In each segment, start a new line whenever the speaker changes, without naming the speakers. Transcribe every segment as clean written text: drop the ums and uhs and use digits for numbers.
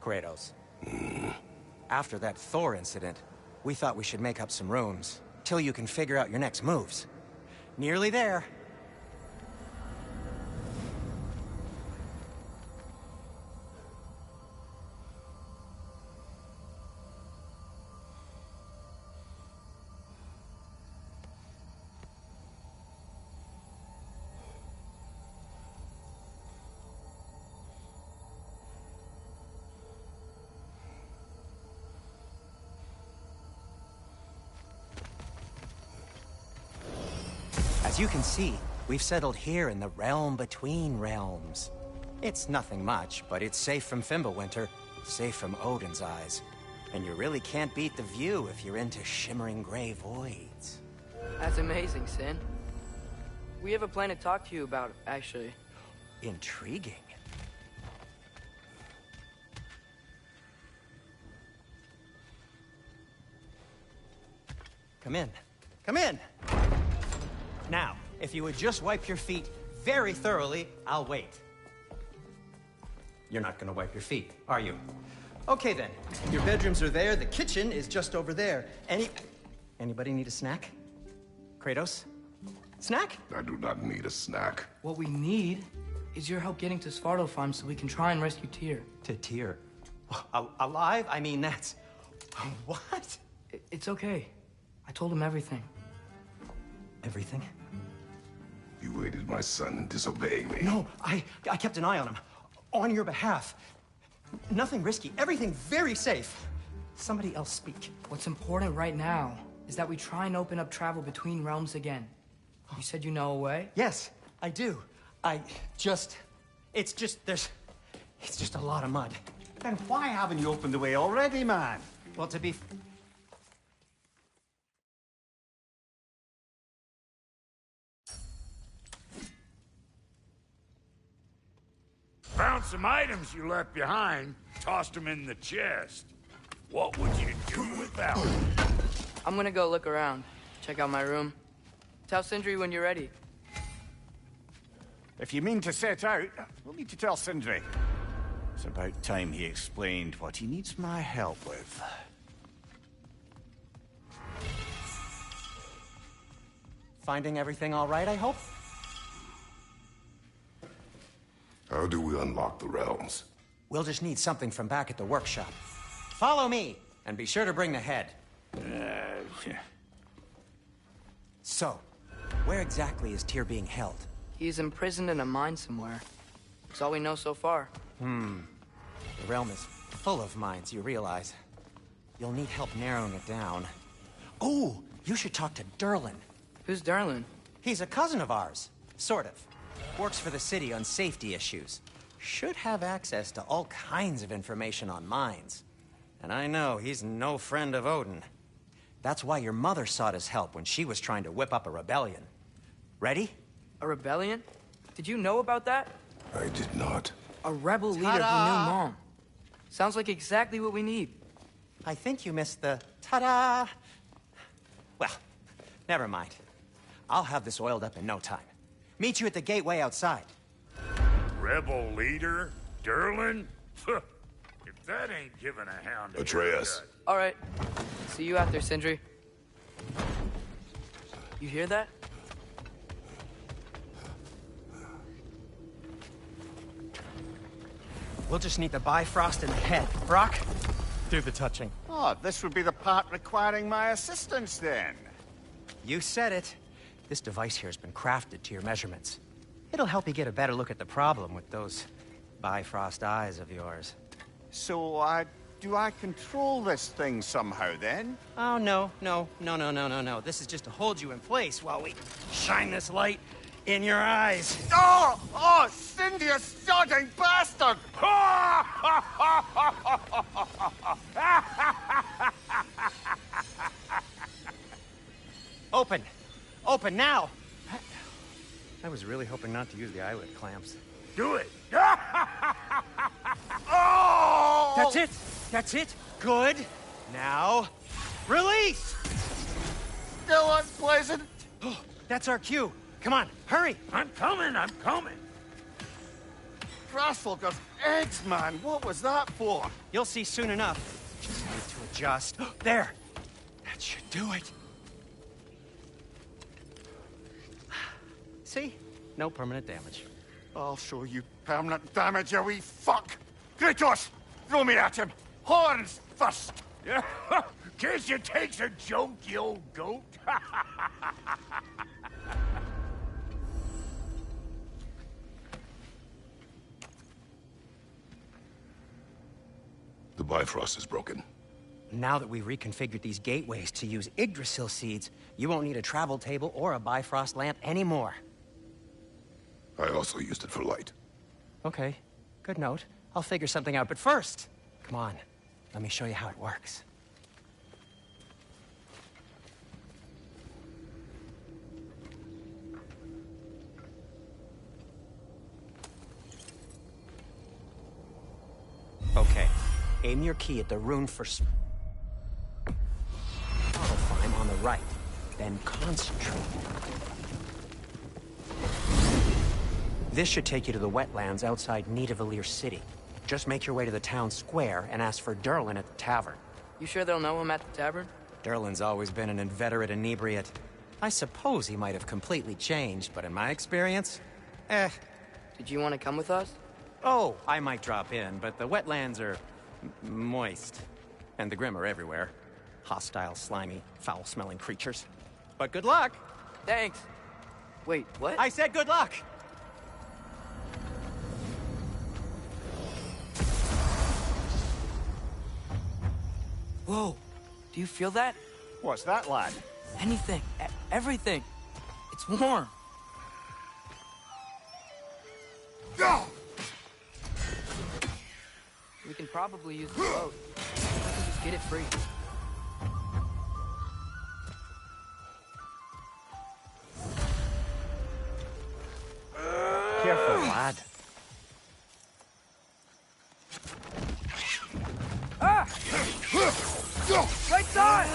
Kratos. After that Thor incident, we thought we should make up some rooms, till you can figure out your next moves. Nearly there. As you can see, we've settled here in the realm between realms. It's nothing much, but it's safe from Fimbulwinter, safe from Odin's eyes. And you really can't beat the view if you're into shimmering gray voids.
That's amazing, Sin. We have a plan to talk to you about, actually.
Intriguing. Come in. Come in! Now, if you would just wipe your feet very thoroughly, I'll wait. You're not gonna wipe your feet, are you? Okay then, your bedrooms are there, the kitchen is just over there. Anybody need a snack? Kratos? Snack?
I do not need a snack.
What we need is your help getting to Svartalfheim so we can try and rescue Tyr.
To Tyr? Alive? I mean, that's... What?
It's okay. I told him everything.
Everything?
You aided my son in disobeying me.
No, I kept an eye on him. On your behalf. Nothing risky. Everything very safe. Somebody else speak.
What's important right now is that we try and open up travel between realms again. You said you know a way?
Yes, I do. It's just a lot of mud.
Then why haven't you opened the way already, man?
Well, to be...
Found some items you left behind, tossed them in the chest. What would you do without them?
I'm gonna go look around, check out my room. Tell Sindri when you're ready.
If you mean to set out, we'll need to tell Sindri. It's about time he explained what he needs my help with.
Finding everything all right, I hope?
How do we unlock the realms?
We'll just need something from back at the workshop. Follow me, and be sure to bring the head. So, where exactly is Tyr being held?
He's imprisoned in a mine somewhere. That's all we know so far.
The realm is full of mines, you realize. You'll need help narrowing it down. Oh, you should talk to Durlin.
Who's Darlin?
He's a cousin of ours, sort of. Works for the city on safety issues. Should have access to all kinds of information on mines. And I know he's no friend of Odin. That's why your mother sought his help when she was trying to whip up a rebellion. Ready?
A rebellion? Did you know about that?
I did not.
A rebel leader who knew Mom. Sounds like exactly what we need.
I think you missed the ta-da. Well, never mind. I'll have this oiled up in no time. Meet you at the gateway outside.
Rebel leader? Durlin? If that ain't giving a hound a
Atreus.
All right. See you out there, Sindri. You hear that?
We'll just need the Bifrost in the head. Brock, do the touching.
Oh, this would be the part requiring my assistance, then.
You said it. This device here has been crafted to your measurements. It'll help you get a better look at the problem with those Bifrost eyes of yours.
So, do I control this thing somehow, then?
Oh, no. This is just to hold you in place while we shine this light in your eyes.
Oh, Cindy, you sodding bastard!
Open now! I was really hoping not to use the eyelid clamps.
Do it!
Oh!
That's it! Good! Now, release!
Still unpleasant.
That's our cue. Come on, hurry!
I'm coming!
Grassfolker's eggs, man! What was that for?
You'll see soon enough. Just need to adjust. There! That should do it. See? No permanent damage.
I'll show you permanent damage, you wee fuck! Kratos! Throw me at him! Horns first!
Yeah, guess you takes a joke, you old goat.
The Bifrost is broken.
Now that we reconfigured these gateways to use Yggdrasil seeds, you won't need a travel table or a Bifrost lamp anymore.
I also used it for light.
Okay, good note. I'll figure something out, but first, come on, let me show you how it works. Okay, aim your key at the rune for Climb on the right, then concentrate. This should take you to the wetlands outside Nidavellir City. Just make your way to the town square and ask for Derlin at the tavern.
You sure they'll know him at the tavern?
Derlin's always been an inveterate inebriate. I suppose he might have completely changed, but in my experience,
Did you want to come with us?
Oh, I might drop in, but the wetlands are moist. And the Grim are everywhere. Hostile, slimy, foul-smelling creatures. But good luck!
Thanks. Wait, what?
I said good luck!
Whoa, do you feel that?
What's that, lad?
Anything, everything. It's warm. We can probably use the boat. We can just get it free.
Careful, lad.
Ah! Right side!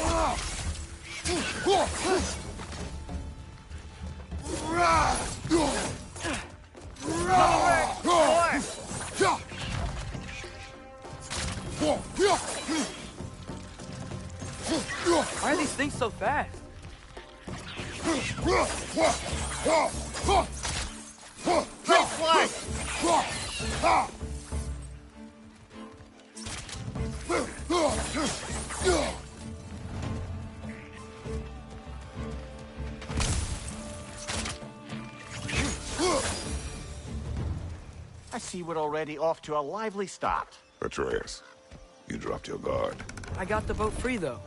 Why are these things so fast?
I see we're already off to a lively start.
Atreus, you dropped your guard.
I got the boat free, though.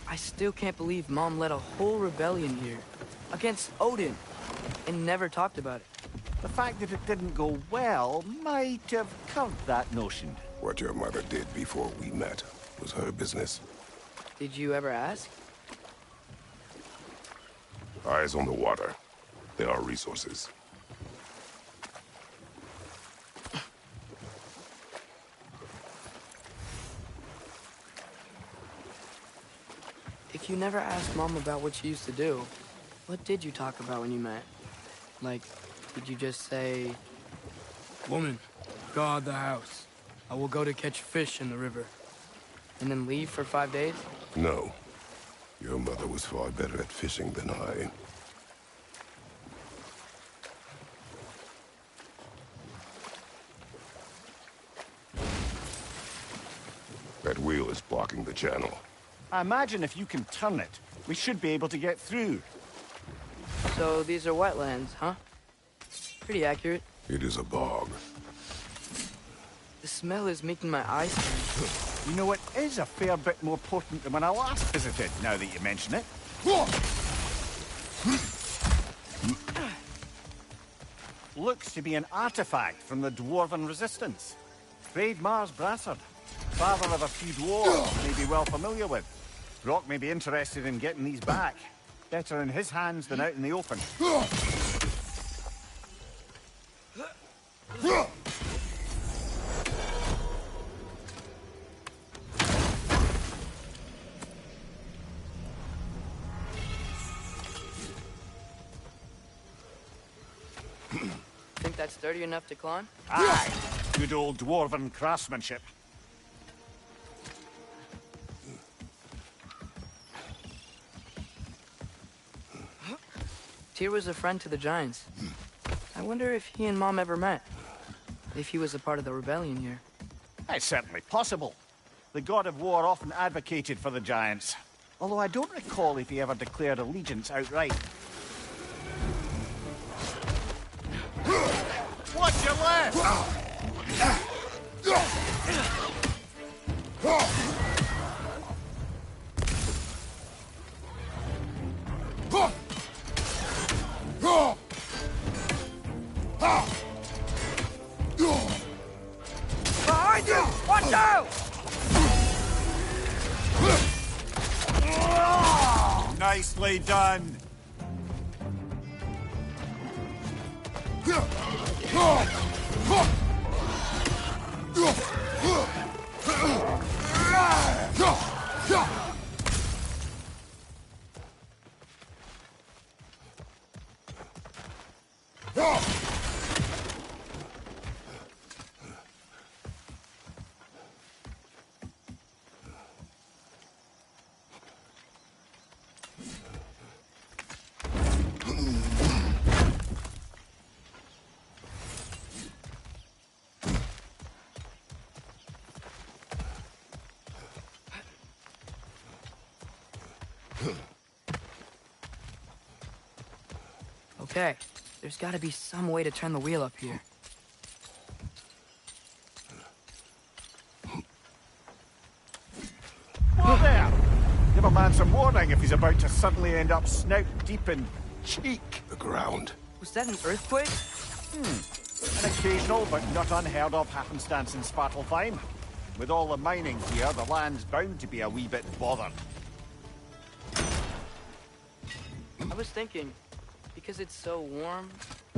I still can't believe Mom led a whole rebellion here. Against Odin. And never talked about it.
The fact that it didn't go well might have curved that notion.
What your mother did before we met was her business.
Did you ever ask?
Eyes on the water. There are resources.
If you never asked Mom about what you used to do, what did you talk about when you met? Like, did you just say, "Woman, guard the house. I will go to catch fish in the river," and then leave for 5 days?
No. Your mother was far better at fishing than I. That wheel is blocking the channel.
I imagine if you can turn it, we should be able to get through.
So these are wetlands, huh? Pretty accurate.
It is a bog.
The smell is making my eyes turn.
You know, it is a fair bit more potent than when I last visited, now that you mention it. Looks to be an artifact from the Dwarven Resistance. Braid Mars Brassard, father of a few dwarves, may be well familiar with. Rock may be interested in getting these back. Better in his hands than out in the open.
sturdy enough to climb?
Aye. Good old dwarven craftsmanship.
Tyr was a friend to the Giants. I wonder if he and Mom ever met. If he was a part of the rebellion here.
It's certainly possible. The god of war often advocated for the Giants. Although I don't recall if he ever declared allegiance outright. Watch your left!
Behind you! Watch out!
Nicely done.
Okay, there's gotta be some way to turn the wheel up here.
Whoa there! Give a man some warning if he's about to suddenly end up snout deep in cheek.
The ground.
Was that an earthquake?
An occasional but not unheard of happenstance in Svartalfheim. With all the mining here, the land's bound to be a wee bit bothered.
I was thinking, because it's so warm,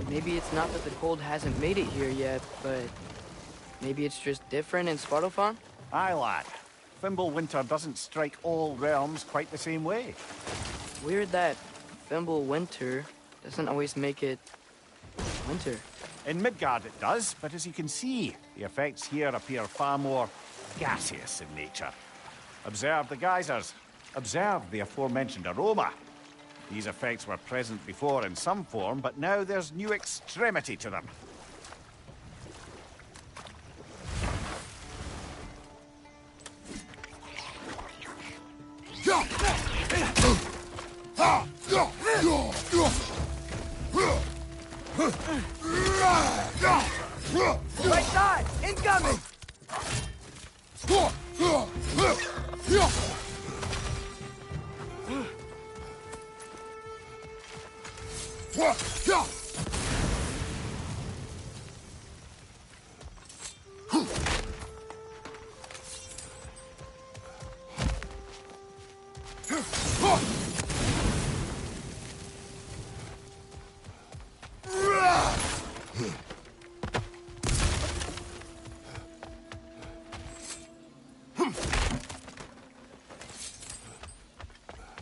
maybe it's not that the cold hasn't made it here yet, but maybe it's just different in Svartalfheim?
Aye, lad. Fimbulwinter doesn't strike all realms quite the same way.
Weird that Fimbulwinter doesn't always make it winter.
In Midgard it does, but as you can see, the effects here appear far more gaseous in nature. Observe the geysers. Observe the aforementioned aroma. These effects were present before in some form, but now there's new extremity to them.
Right side! Incoming!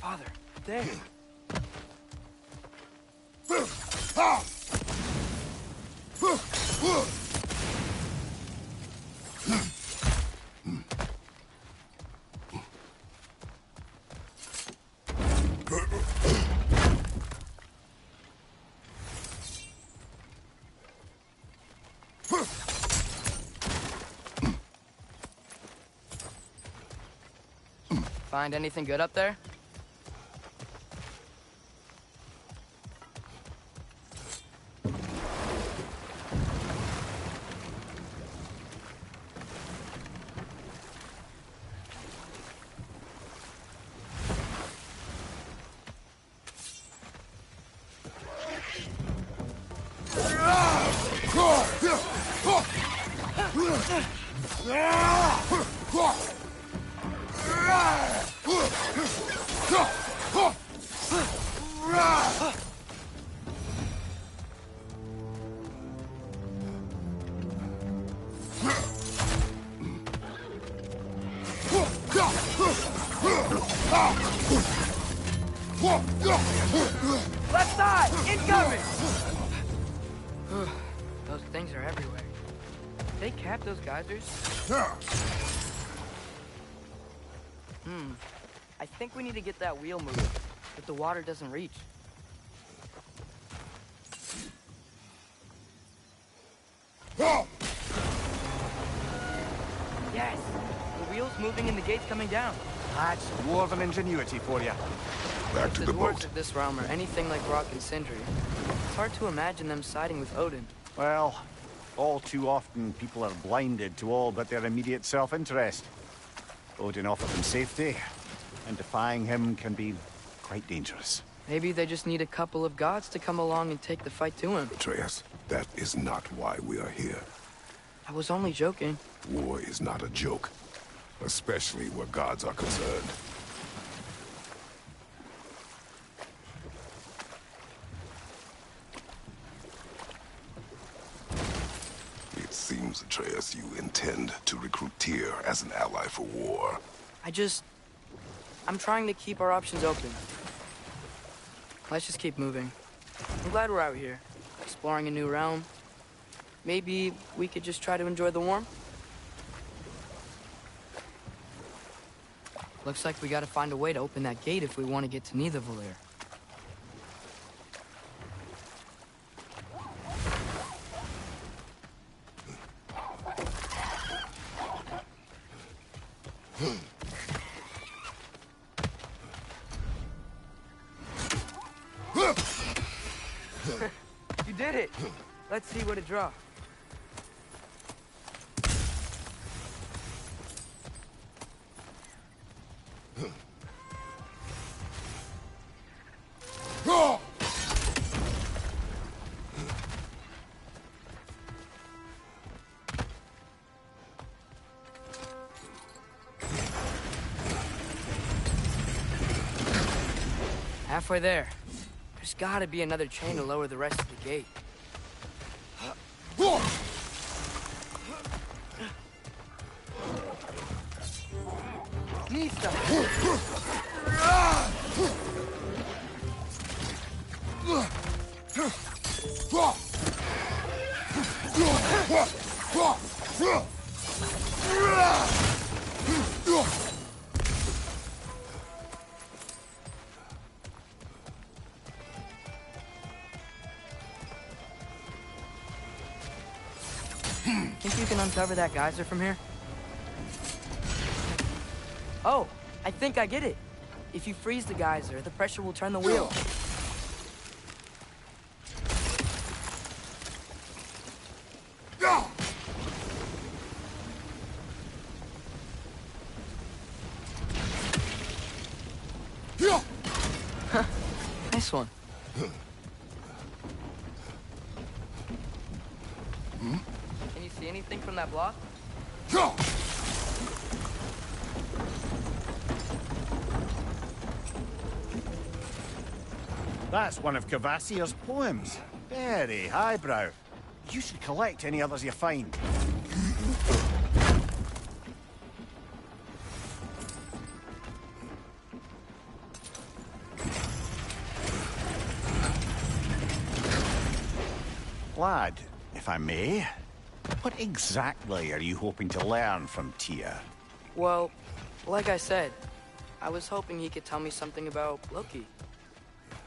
Father, there. Find anything good up there? Left side! Incoming! things are everywhere. They cap those geysers? I think we need to get that wheel moving, but the water doesn't reach. Yes! The wheel's moving and the gate's coming down.
That's dwarven ingenuity for you.
Back to
The
the
dwarves
boat.
of this realm are anything like Rock and Sindri. It's hard to imagine them siding with Odin.
Well, all too often people are blinded to all but their immediate self-interest. Odin offered them safety, and defying him can be quite dangerous.
Maybe they just need a couple of gods to come along and take the fight to him.
Atreus, that is not why we are here.
I was only joking.
War is not a joke, especially where gods are concerned. It seems, Atreus, you intend to recruit Tyr as an ally for war.
I'm trying to keep our options open. Let's just keep moving. I'm glad we're out here, exploring a new realm. Maybe we could just try to enjoy the warmth? Looks like we gotta find a way to open that gate if we want to get to Nidavellir. You did it! Let's see what it draws. Halfway there. There's gotta be another chain to lower the rest of the gate. Nista! Think you can uncover that geyser from here? Oh, I think I get it. If you freeze the geyser, the pressure will turn the wheel. Nice one. Can you see anything from that block?
That's one of Kvasir's poems. Very highbrow. You should collect any others you find. Lad, if I may, what exactly are you hoping to learn from Tyr?
Well, like I said, I was hoping he could tell me something about Loki.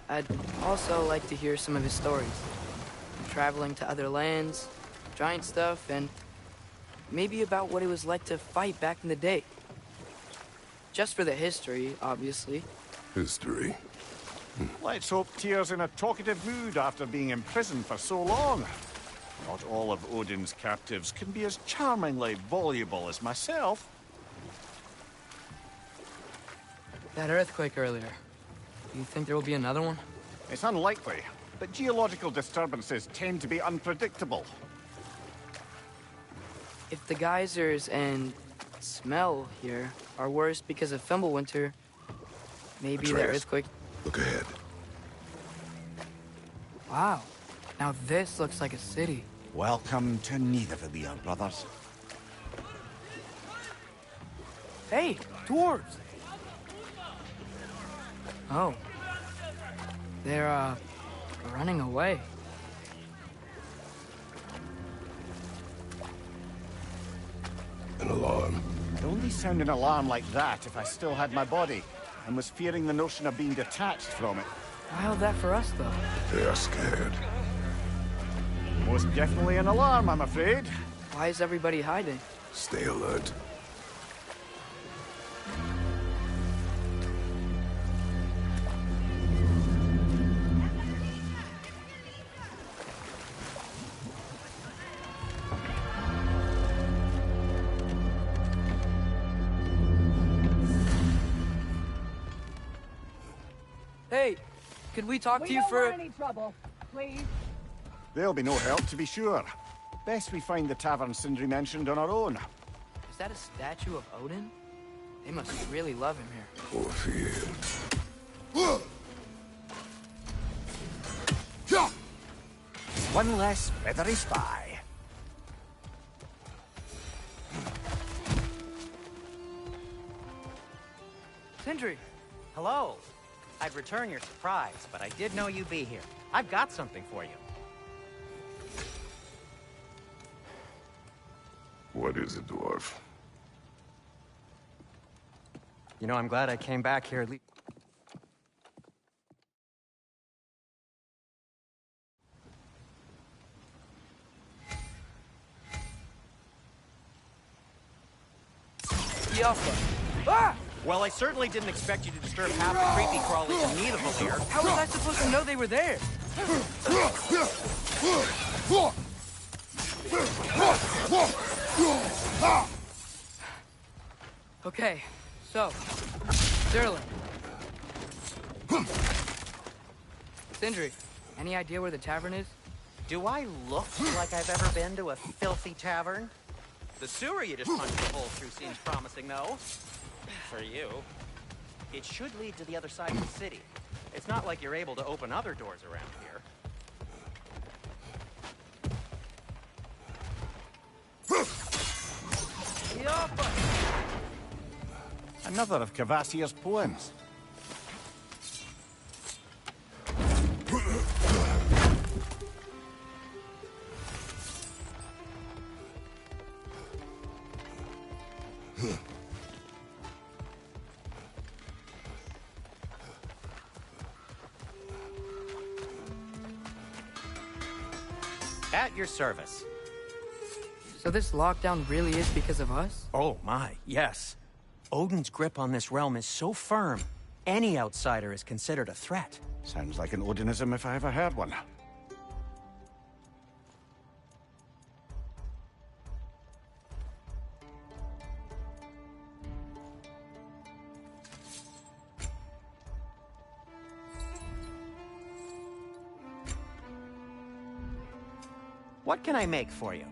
I'd also like to hear some of his stories. Traveling to other lands, giant stuff, and maybe about what it was like to fight back in the day. Just for the history, obviously.
History.
Let's hope Tyr's in a talkative mood after being imprisoned for so long. Not all of Odin's captives can be as charmingly voluble as myself.
That earthquake earlier. Do you think there will be another one?
It's unlikely, but geological disturbances tend to be unpredictable.
If the geysers and smell here are worse because of Fimbulwinter, maybe the
Atreus.
earthquake...
Look ahead.
Wow. Now this looks like a city.
Welcome to Nidavellir, brothers.
Hey, dwarves! Oh. They're, running away.
An alarm.
I'd only sound an alarm like that if I still had my body, and was fearing the notion of being detached from it.
How's that for us, though?
They are scared.
Most definitely an alarm, I'm afraid.
Why is everybody hiding?
Stay alert.
Hey, could we talk to you for...
We don't want any trouble, please.
There'll be no help, to be sure. Best we find the tavern Sindri mentioned on our own.
Is that a statue of Odin? They must really love him here.
Or fear.
One less feathery spy.
Sindri!
Hello. I'd return your surprise, but I did know you'd be here. I've got something for you.
What is it, dwarf?
You know, I'm glad I came back here.
Ah!
Well, I certainly didn't expect you to disturb half the creepy crawlies in need of them here.
How was I supposed to know they were there? Okay, so, Sterling. Sindri, any idea where the tavern is?
Do I look like I've ever been to a filthy tavern? The sewer you just punched a hole through seems promising, though. For you. It should lead to the other side of the city. It's not like you're able to open other doors around here.
Another of Kvasir's poems.
At your service.
So this lockdown really is because of us?
Oh my, yes. Odin's grip on this realm is so firm, any outsider is considered a threat.
Sounds like an Odinism if I ever heard one.
What can I make for you?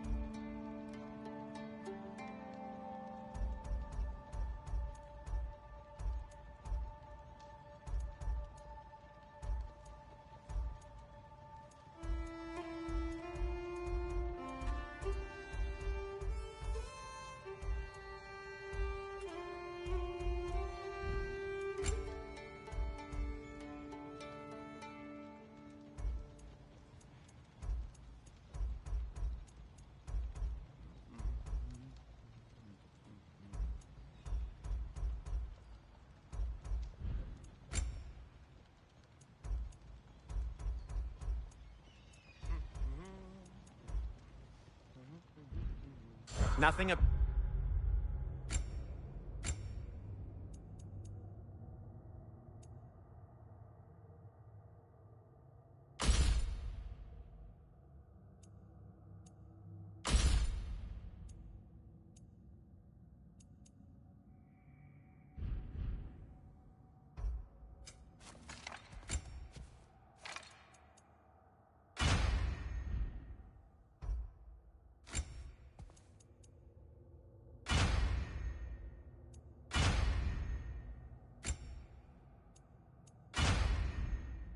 Nothing ab-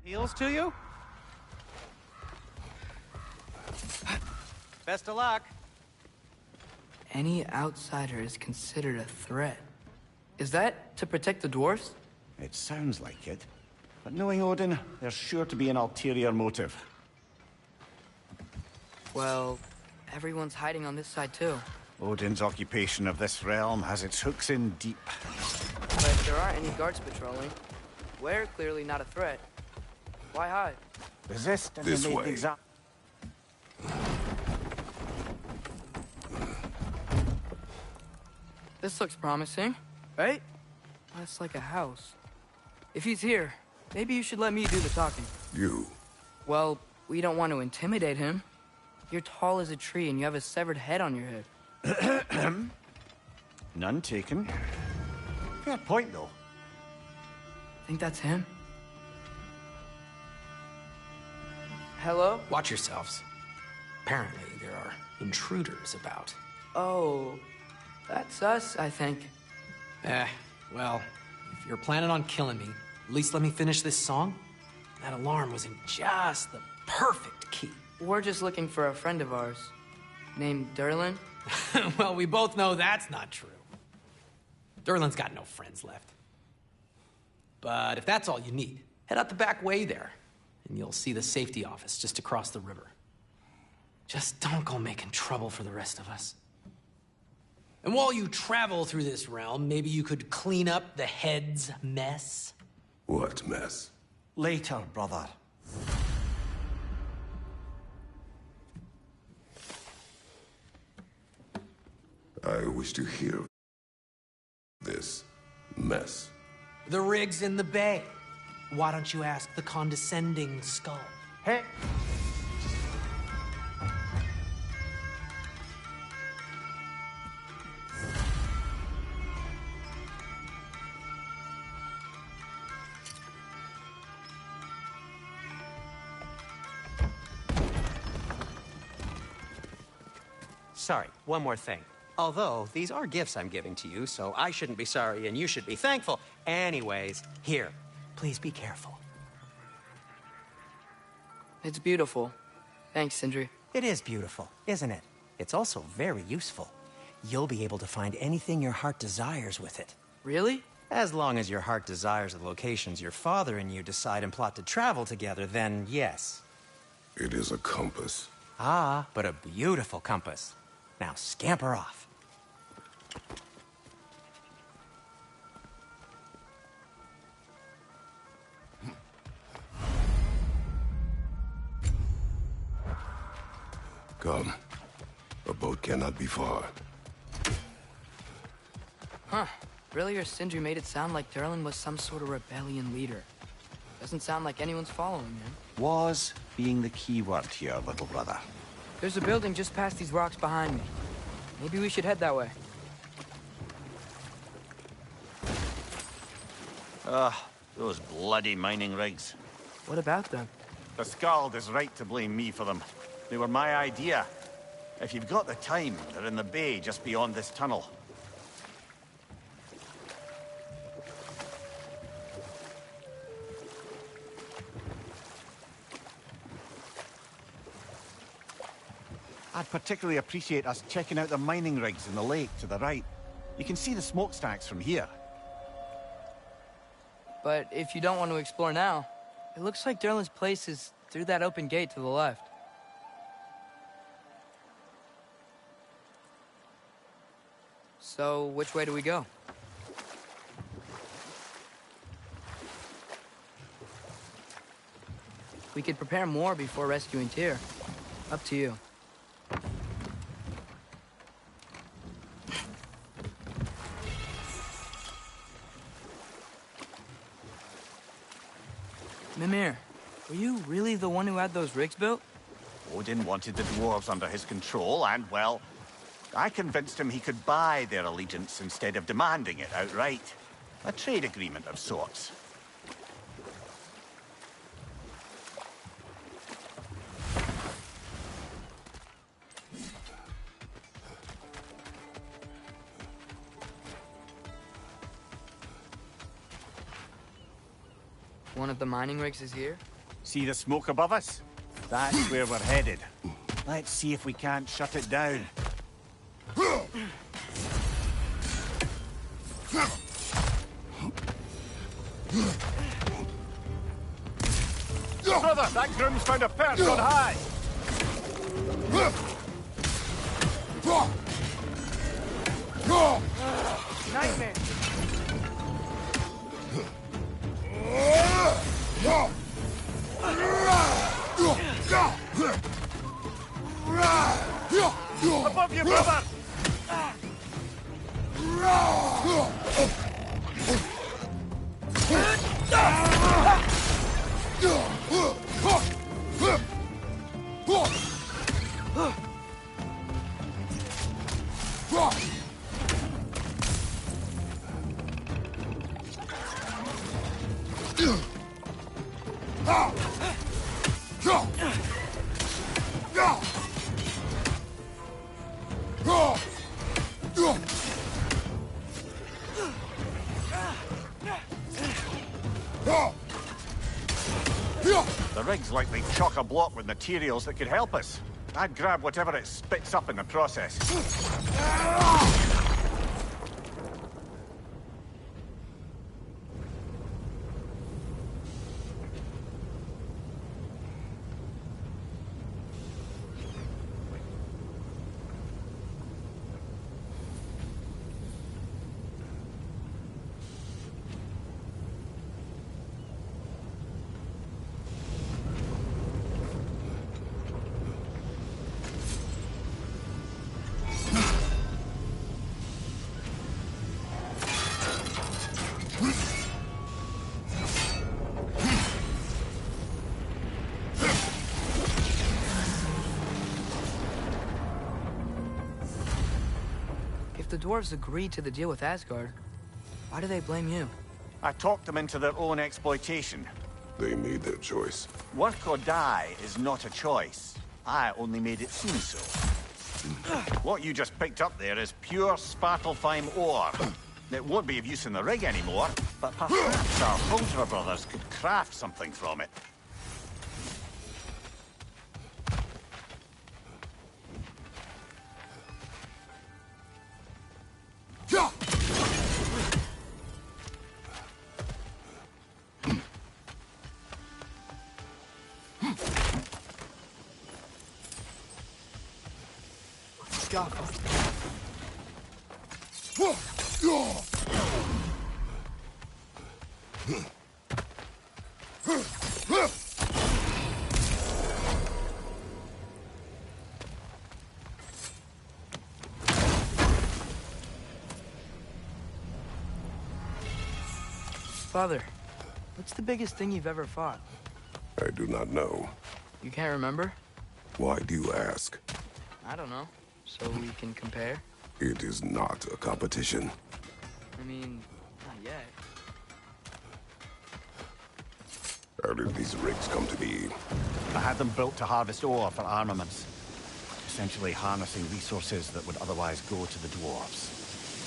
Heals to you? Best of luck.
Any outsider is considered a threat. Is that to protect the dwarves?
It sounds like it. But knowing Odin, there's sure to be an ulterior motive.
Well, everyone's hiding on this side too.
Odin's occupation of this realm has its hooks in deep.
But there aren't any guards patrolling. We're clearly not a threat. Why hide?
Resist and
This
you made
way.
the exam.
This looks promising, right? That's like a house. If he's here, maybe you should let me do the talking.
You.
Well, we don't want to intimidate him. You're tall as a tree and you have a severed head on your head.
None taken. Fair point, though.
Think that's him? Hello?
Watch yourselves. Apparently, there are intruders about.
Oh, that's us, I think.
Well, if you're planning on killing me, at least let me finish this song. That alarm was in just the perfect key.
We're just looking for a friend of ours, named Derlin.
Well, we both know that's not true. Derlin's got no friends left. But if that's all you need, head out the back way there, and you'll see the safety office just across the river. Just don't go making trouble for the rest of us. And while you travel through this realm, maybe you could clean up the head's mess?
What mess?
Later, brother.
I wish to hear this mess.
The rig's in the bay. Why don't you ask the condescending skull?
Hey!
Sorry, one more thing. Although, these are gifts I'm giving to you, so I shouldn't be sorry and you should be thankful. Anyways, here, please be careful.
It's beautiful. Thanks, Sindri.
It is beautiful, isn't it? It's also very useful. You'll be able to find anything your heart desires with it.
Really?
As long as your heart desires the locations your father and you decide and plot to travel together, then yes.
It is a compass.
Ah, but a beautiful compass. Now scamper off.
Come. A boat cannot be far.
Huh. Earlier, Sindri made it sound like Derlin was some sort of rebellion leader. Doesn't sound like anyone's following him.
Was being the key word here, little brother.
There's a building just past these rocks behind me. Maybe we should head that way.
Those bloody mining rigs.
What about them?
The Skald is right to blame me for them. They were my idea. If you've got the time, they're in the bay just beyond this tunnel. I'd particularly appreciate us checking out the mining rigs in the lake to the right. You can see the smokestacks from here.
But if you don't want to explore now, it looks like Derlin's place is through that open gate to the left. So, which way do we go? We could prepare more before rescuing Tyr. Up to you. Mimir, were you really the one who had those rigs built?
Odin wanted the dwarves under his control, and, well, I convinced him he could buy their allegiance instead of demanding it outright. A trade agreement of sorts.
One of the mining rigs is here?
See the smoke above us? That's where we're headed. Let's see if we can't shut it down. Brother, that groom's found a perch on high! Above you, brother! The rig's likely chock-a-block with materials that could help us. I'd grab whatever it spits up in the process.
If the dwarves agreed to the deal with Asgard, why do they blame you?
I talked them into their own exploitation.
They made their choice.
Work or die is not a choice. I only made it seem so. What you just picked up there is pure Svartalfheim ore. It won't be of use in the rig anymore, but perhaps our Hulsra brothers could craft something from it.
Father, what's the biggest thing you've ever fought?
I do not know.
You can't remember?
Why do you ask?
I don't know. So we can compare?
It is not a competition.
I mean, not yet.
How did these rigs come to be?
I had them built to harvest ore for armaments. Essentially harnessing resources that would otherwise go to the dwarves.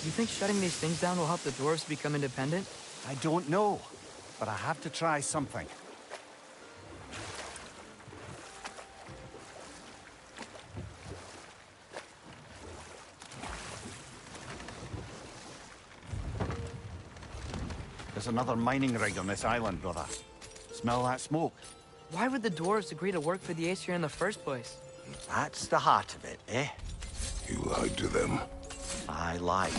You think shutting these things down will help the dwarves become independent?
I don't know, but I have to try something. There's another mining rig on this island, brother. Smell that smoke?
Why would the dwarves agree to work for the Aesir in the first place?
That's the heart of it, eh?
You lied to them.
I lied.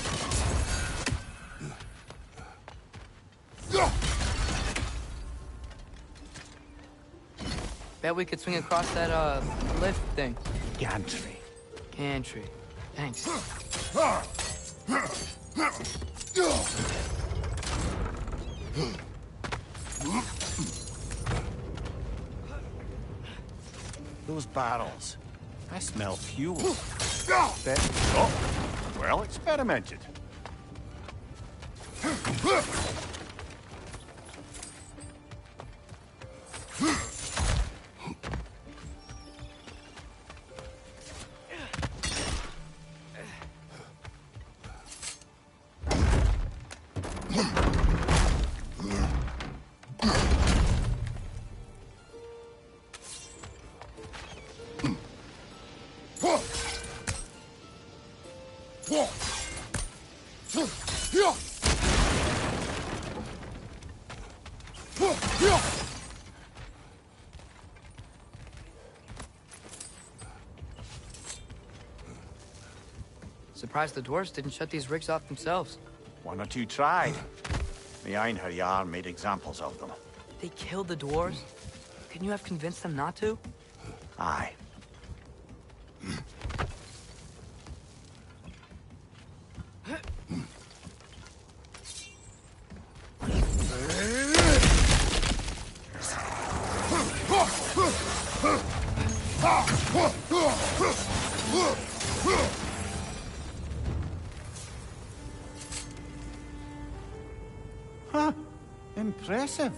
Bet we could swing across that, lift thing.
Gantry.
Gantry. Thanks.
Those barrels. I smell fuel. Oh, well experimented.
Surprised the dwarves didn't shut these rigs off themselves.
One or two tried. The Einherjar made examples of them.
They killed the dwarves? Couldn't you have convinced them not to?
Aye. Impressive.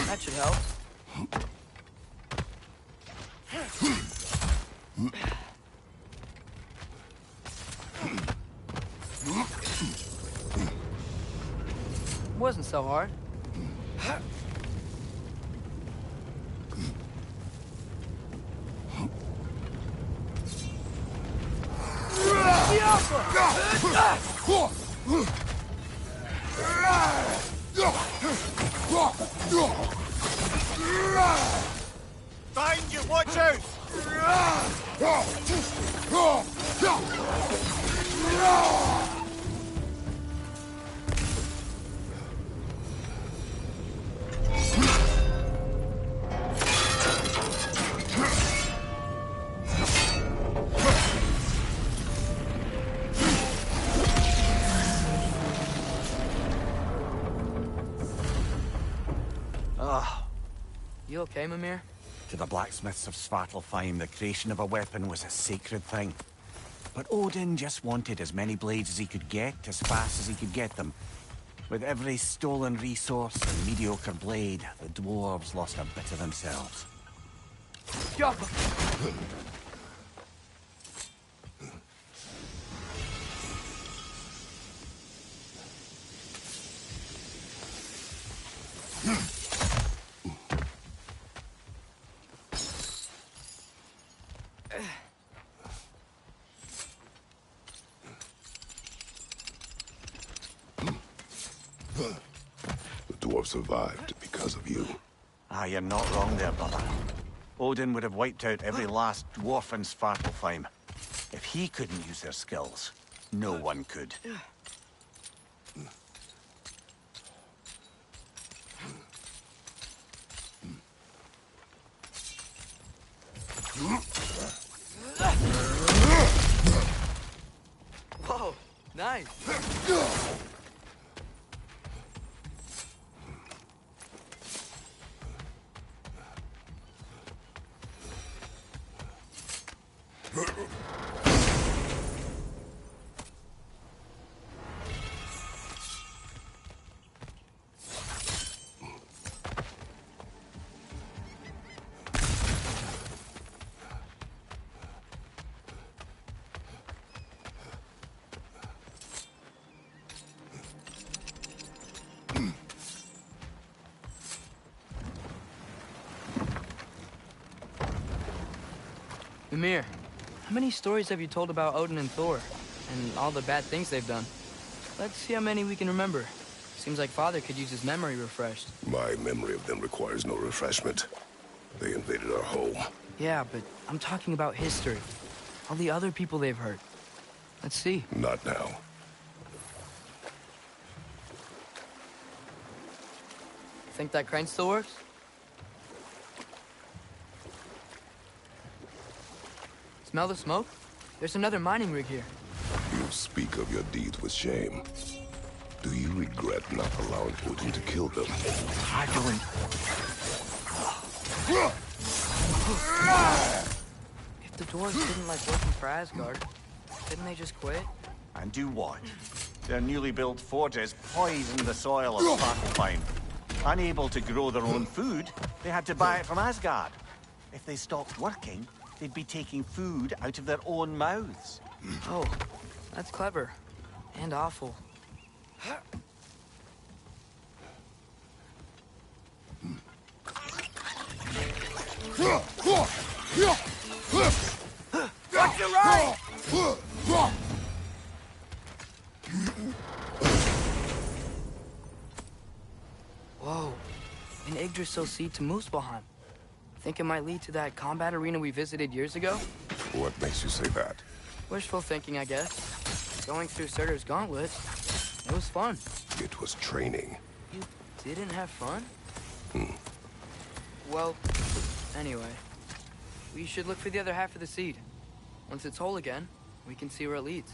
That should help. Wasn't so hard.
Behind you, watch out!
You okay, Mimir?
To the blacksmiths of Svartalfheim, the creation of a weapon was a sacred thing. But Odin just wanted as many blades as he could get, as fast as he could get them. With every stolen resource and mediocre blade, the dwarves lost a bit of themselves.
The dwarf survived because of you.
Ah, you're not wrong there, brother. Odin would have wiped out every last dwarf in Svartalfheim. If he couldn't use their skills, no one could.
Whoa, nice. Mimir, how many stories have you told about Odin and Thor? And all the bad things they've done? Let's see how many we can remember. Seems like Father could use his memory refreshed.
My memory of them requires no refreshment. They invaded our home.
Yeah, but I'm talking about history. All the other people they've hurt. Let's see.
Not now.
Think that crane still works? smell the smoke? There's another mining rig here.
You speak of your deeds with shame. Do you regret not allowing Odin to kill them?
I don't.
If the dwarves didn't like working for Asgard, didn't they just quit?
And do what? Their newly built forges poisoned the soil of Svartalfheim. Unable to grow their own food, they had to buy it from Asgard. If they stopped working, they'd be taking food out of their own mouths.
Oh, that's clever. And awful.
Watch your right!
Whoa. An Yggdrasil seed to Muspelheim. Think it might lead to that combat arena we visited years ago?
What makes you say that?
Wishful thinking, I guess. Going through Surtur's gauntlet, it was fun.
It was training.
You didn't have fun? Well, anyway. We should look for the other half of the seed. Once it's whole again, we can see where it leads.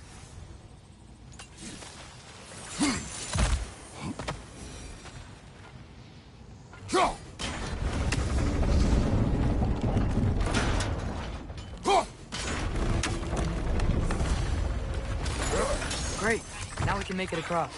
Great. Now we can make it across.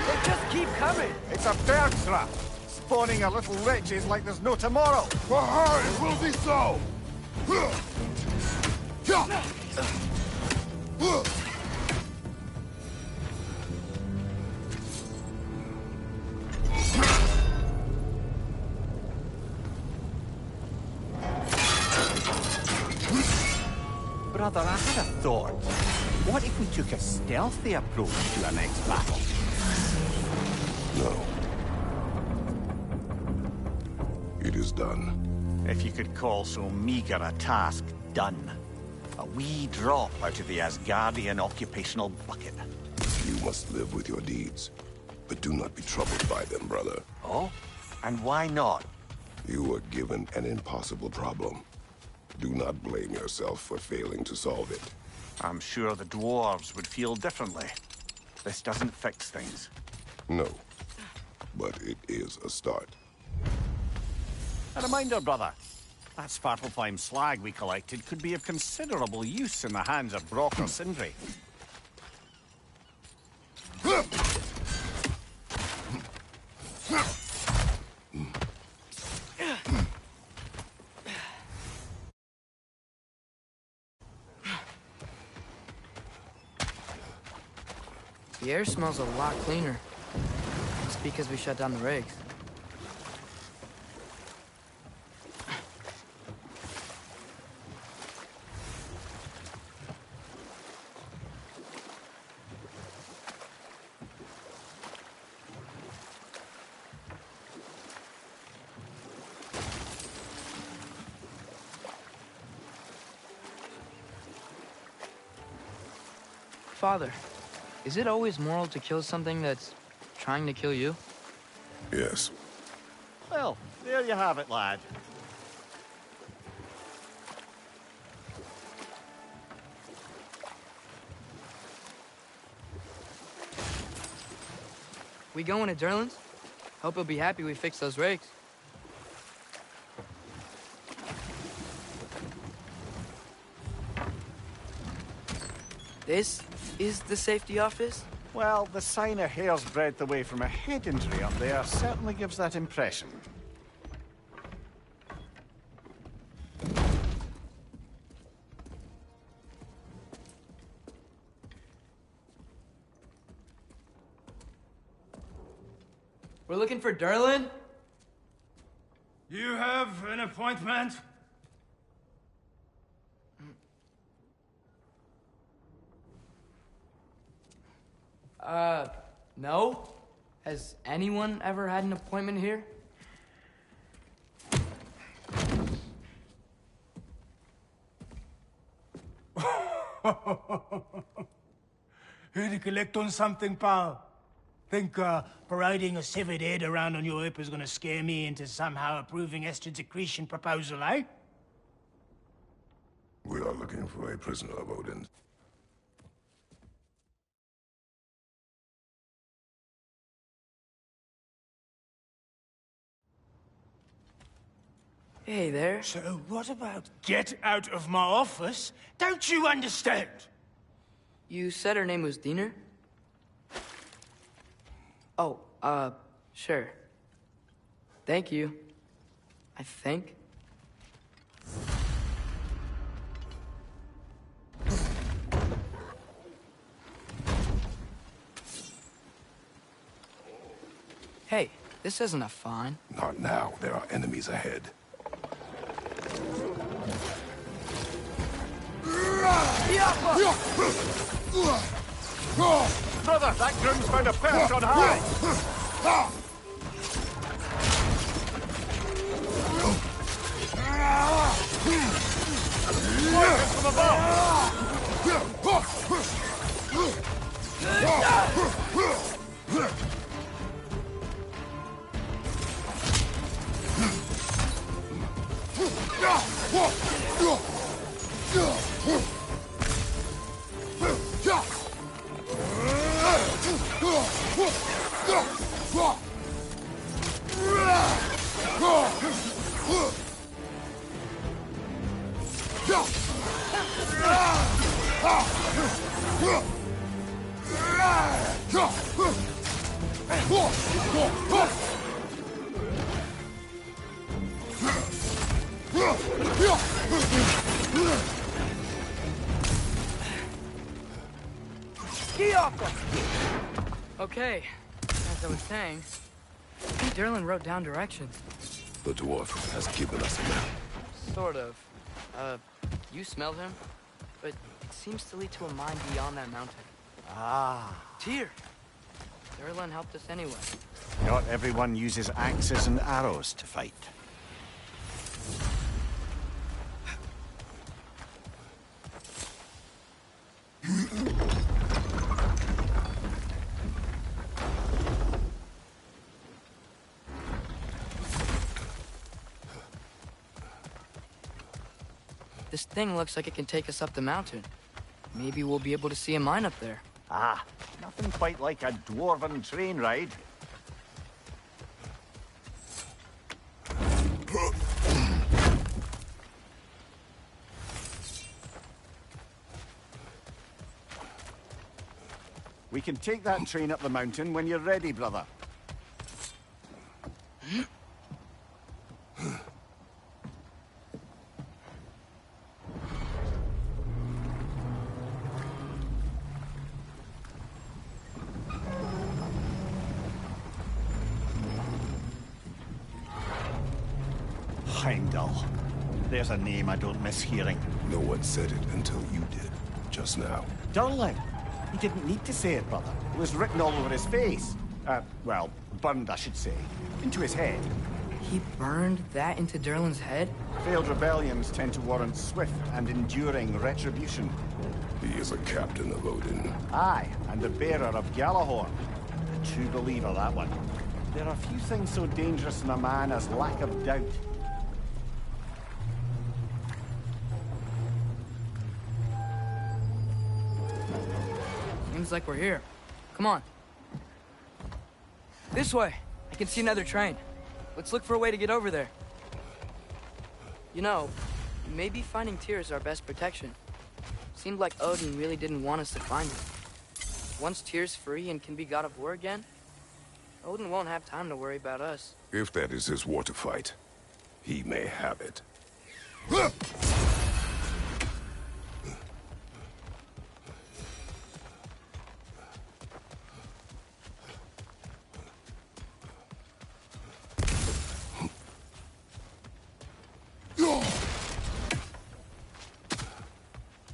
They just keep coming!
It's a bear trap! Spawning our little wretches like there's no tomorrow!
For her, it will be so!
Brother, I had a thought. What if we took a stealthy approach to our next battle?
No. It is done.
If you could call so meager a task done. A wee drop out of the Asgardian occupational bucket.
You must live with your deeds. But do not be troubled by them, brother.
Oh? And why not?
You were given an impossible problem. Do not blame yourself for failing to solve it.
I'm sure the dwarves would feel differently. This doesn't fix things.
No. But it is a start.
A reminder, brother. That Svartalfheim slag we collected could be of considerable use in the hands of Brock or Sindri.
The air smells a lot cleaner. It's because we shut down the rigs. Father, is it always moral to kill something that's trying to kill you?
Yes.
Well, there you have it, lad.
We going to Durlin's? Hope he'll be happy we fixed those rakes. This is the safety office?
Well, the sign a hair's breadth away from a head injury up there certainly gives that impression.
We're looking for Durlin?
You have an appointment?
No? Has anyone ever had an appointment here?
Here to collect on something, pal? Think, parading a severed head around on your hip is gonna scare me into somehow approving Estrid's accretion proposal, eh?
We are looking for a prisoner of Odin.
Hey there.
So what about get out of my office? Don't you understand?
You said her name was Diener? Oh, sure. Thank you. I think. Hey, this isn't a fine.
Not now. There are enemies ahead.
Brother, that groom's found a perch on high! Focus from
Okay, as I was saying, I think Durlin wrote down directions.
The dwarf has given us a map.
Sort of. You smelled him? But it seems to lead to a mine beyond that mountain.
Ah.
Tyr! Durlin helped us anyway.
Not everyone uses axes and arrows to fight.
This thing looks like it can take us up the mountain. Maybe we'll be able to see a mine up there.
Ah, nothing quite like a dwarven train ride. We can take that train up the mountain when you're ready, brother. Heimdall. There's a name I don't miss hearing.
No one said it until you did, just now.
Durlin. He didn't need to say it, brother. It was written all over his face. Well, burned, I should say. Into his head.
He burned that into Durlin's head?
Failed rebellions tend to warrant swift and enduring retribution.
He is a captain of Odin.
Aye, and the bearer of Gjallarhorn. A true believer, that one. There are few things so dangerous in a man as lack of doubt.
Seems like we're here. Come on. This way. I can see another train. Let's look for a way to get over there. You know, maybe finding Tyr is our best protection. Seemed like Odin really didn't want us to find him. Once Tyr's free and can be God of War again, Odin won't have time to worry about us.
If that is his war to fight, he may have it.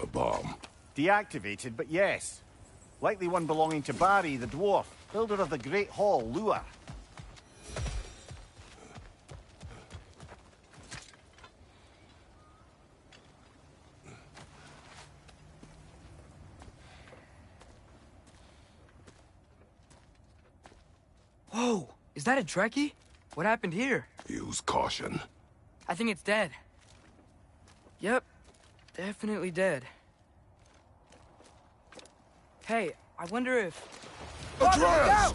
A bomb.
Deactivated, but yes. Likely one belonging to Barry, the dwarf, builder of the Great Hall, Lua.
Whoa! Is that a Trekkie? What happened here?
Use caution.
I think it's dead. Yep. Definitely dead. Hey, I wonder if...
Atreus!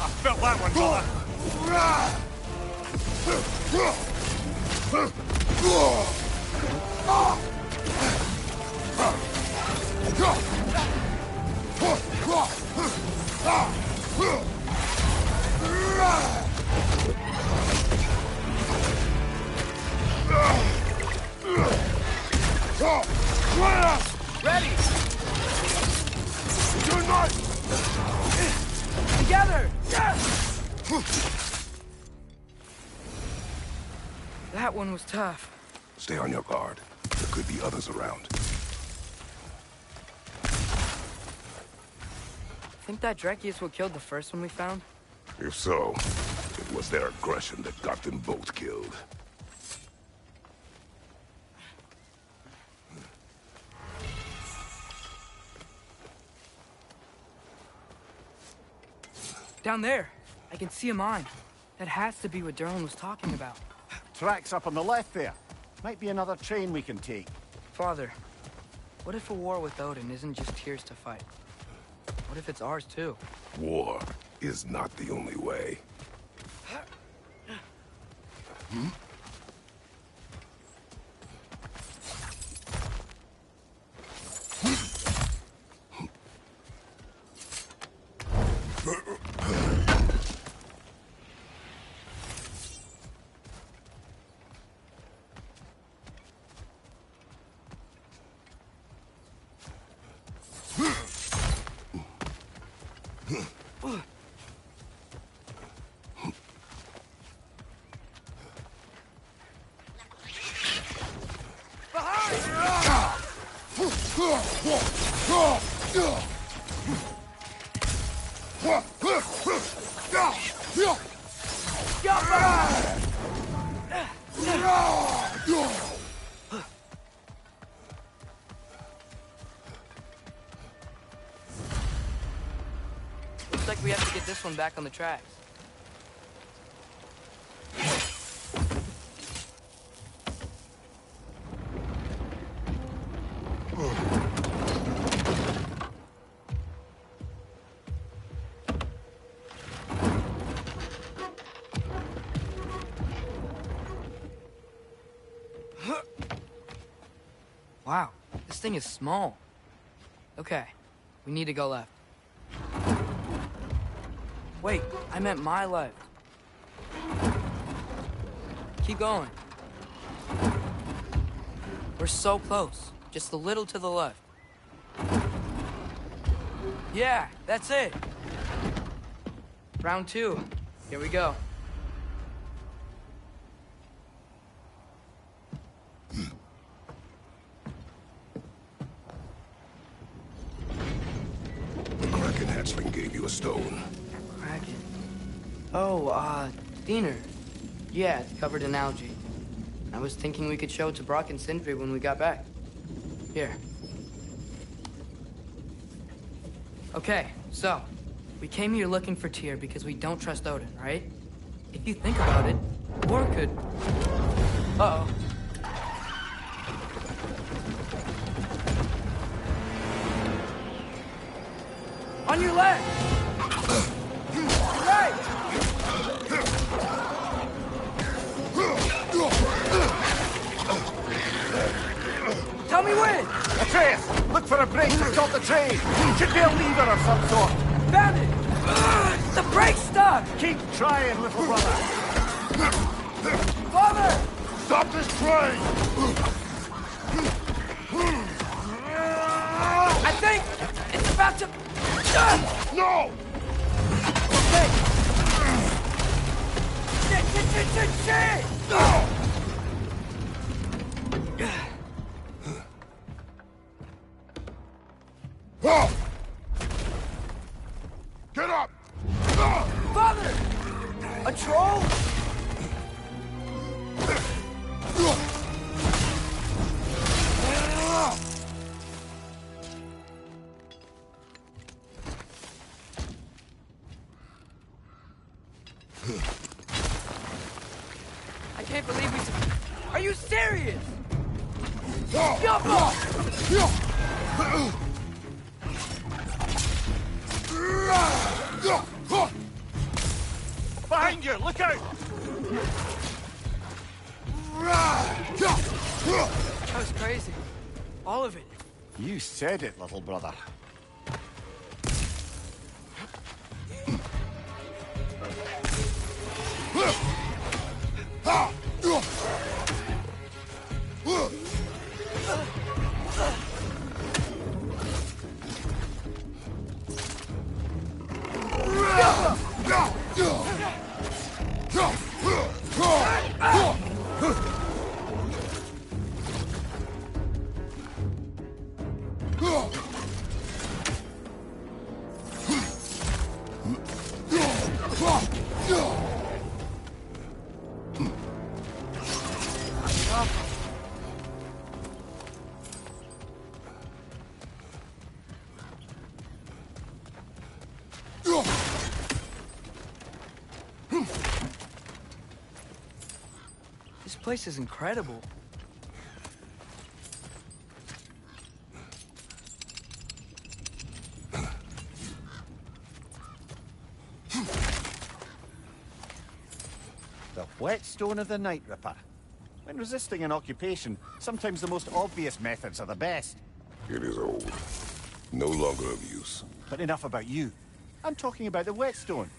I felt that one, brother.
Ready!
Turn right!
Together! That one was tough.
Stay on your guard. There could be others around.
Think that Dreki is what killed the first one we found?
If so, it was their aggression that got them both killed.
Down there. I can see a mine. That has to be what Derlin was talking about.
Tracks up on the left there. Might be another train we can take.
Father, what if a war with Odin isn't just Tyr's to fight? What if it's ours too?
War is not the only way.
Looks like we have to get this one back on the tracks. Wow, this thing is small. Okay, we need to go left. Wait, I meant my left. Keep going. We're so close. Just a little to the left. Yeah, that's it. Round 2. Here we go.
The Kraken stone?
Kraken. Oh, Diener. Yeah, it's covered in algae. I was thinking we could show it to Brock and Sindri when we got back. Here. Okay, so, we came here looking for Tyr because we don't trust Odin, right? If you think about it, war could... Uh-oh. On your left! Right! Tell me when!
Atreus, look for a break to stop the train. Should be a lever of some sort.
Found it! The brake's stuck!
Keep trying, little brother.
Father!
Stop this train!
I think it's about to...
No!
Okay. Shit!
Get up!
Father! A troll? I can't believe we... Are you serious?
Behind you, look out!
That was crazy. All of it.
You said it, little brother.
This place is incredible.
The whetstone of the Night Ripper. When resisting an occupation, sometimes the most obvious methods are the best.
It is old. No longer of use.
But enough about you. I'm talking about the whetstone.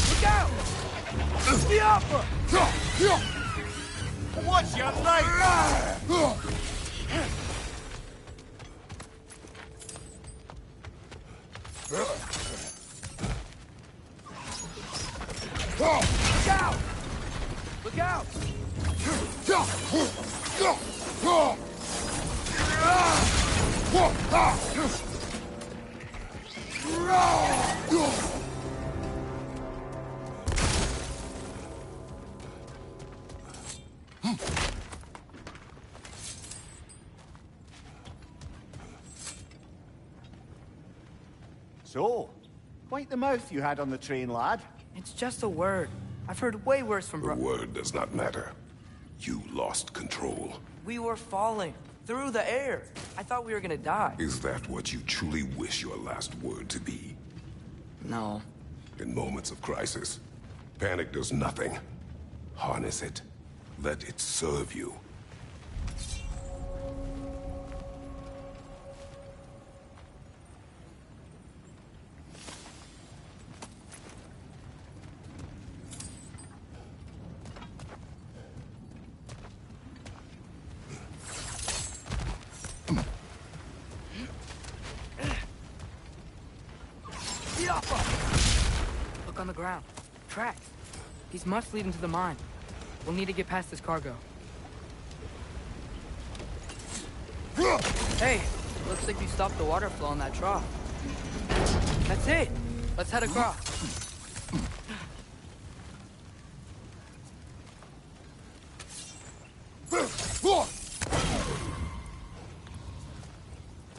Look out! The opera!
What's your life?
Look out! Look out!
So, quite the mouth you had on the train, lad.
It's just a word. I've heard way worse from
The word does not matter. You lost control.
We were falling through the air. I thought we were gonna die.
Is that what you truly wish your last word to be?
No.
In moments of crisis, panic does nothing. Harness it. Let it serve you.
the ground. Tracks. These must lead into the mine. We'll need to get past this cargo. Hey, looks like you stopped the water flow in that trough. That's it. Let's head across.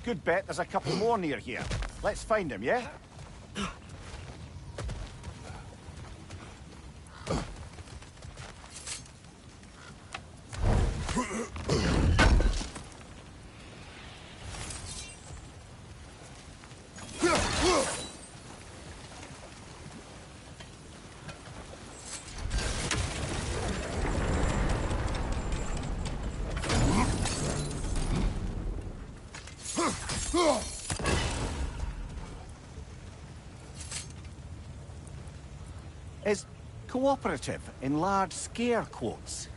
Good bet there's a couple more near here. Let's find him, yeah? Is cooperative in large scare quotes.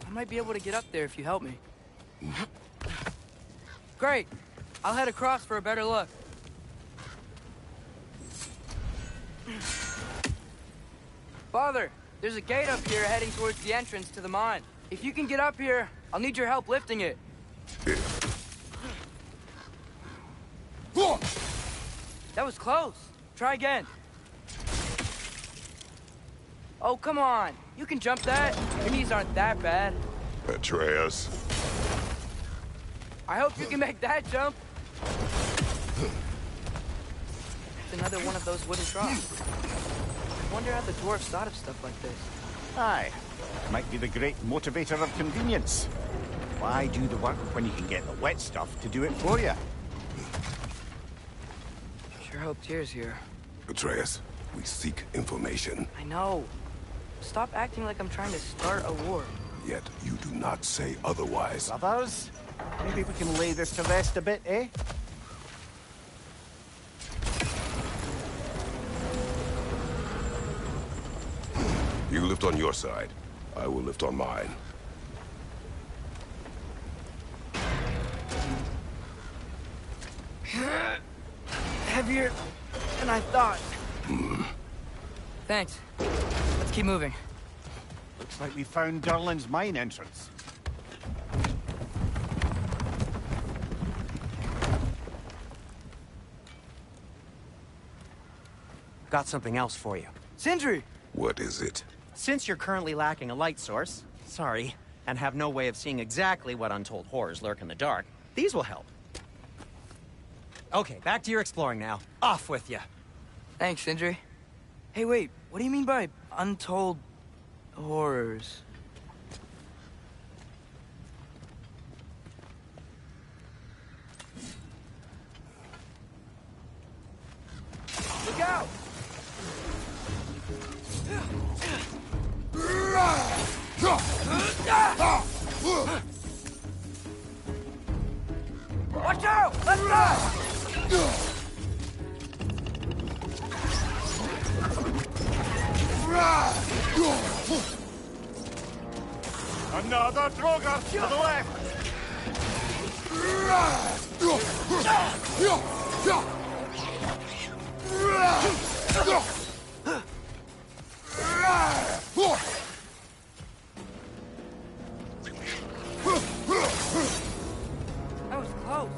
I might be able to get up there if you help me. Great. I'll head across for a better look. Father, there's a gate up here heading towards the entrance to the mine. If you can get up here, I'll need your help lifting it. That was close. Try again. Oh, come on. You can jump that. Your knees aren't that bad.
Atreus.
I hope you can make that jump. It's another one of those wooden troughs. I wonder how the dwarves thought of stuff like this.
Aye. Might be the great motivator of convenience. Why do the work when you can get the wet stuff to do it for you?
Sure hope Tyr's here.
Atreus, we seek information.
I know. Stop acting like I'm trying to start a war.
Yet you do not say otherwise.
Brothers, maybe we can lay this to rest a bit, eh?
You lift on your side. I will lift on mine.
Heavier than I thought. Thanks. Let's keep moving.
Looks like we found Durlin's mine entrance.
Got something else for you.
Sindri!
What is it?
Since you're currently lacking a light source, sorry, and have no way of seeing exactly what untold horrors lurk in the dark, these will help. Okay, back to your exploring now. Off with you.
Thanks, Sindri. Hey, wait. What do you mean by untold horrors? Look out! Watch out! Left side!
Another Drogar to the left!
That was close.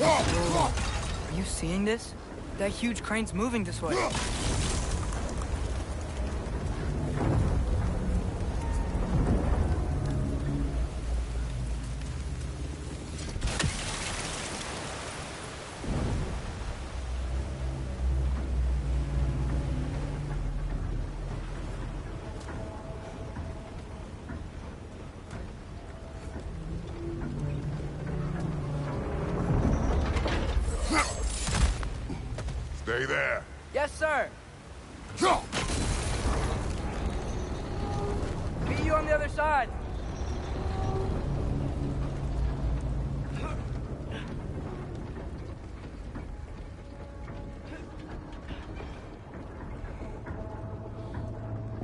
Are you seeing this? That huge crane's moving this way.
Stay there.
Yes, sir. Meet you on the other side.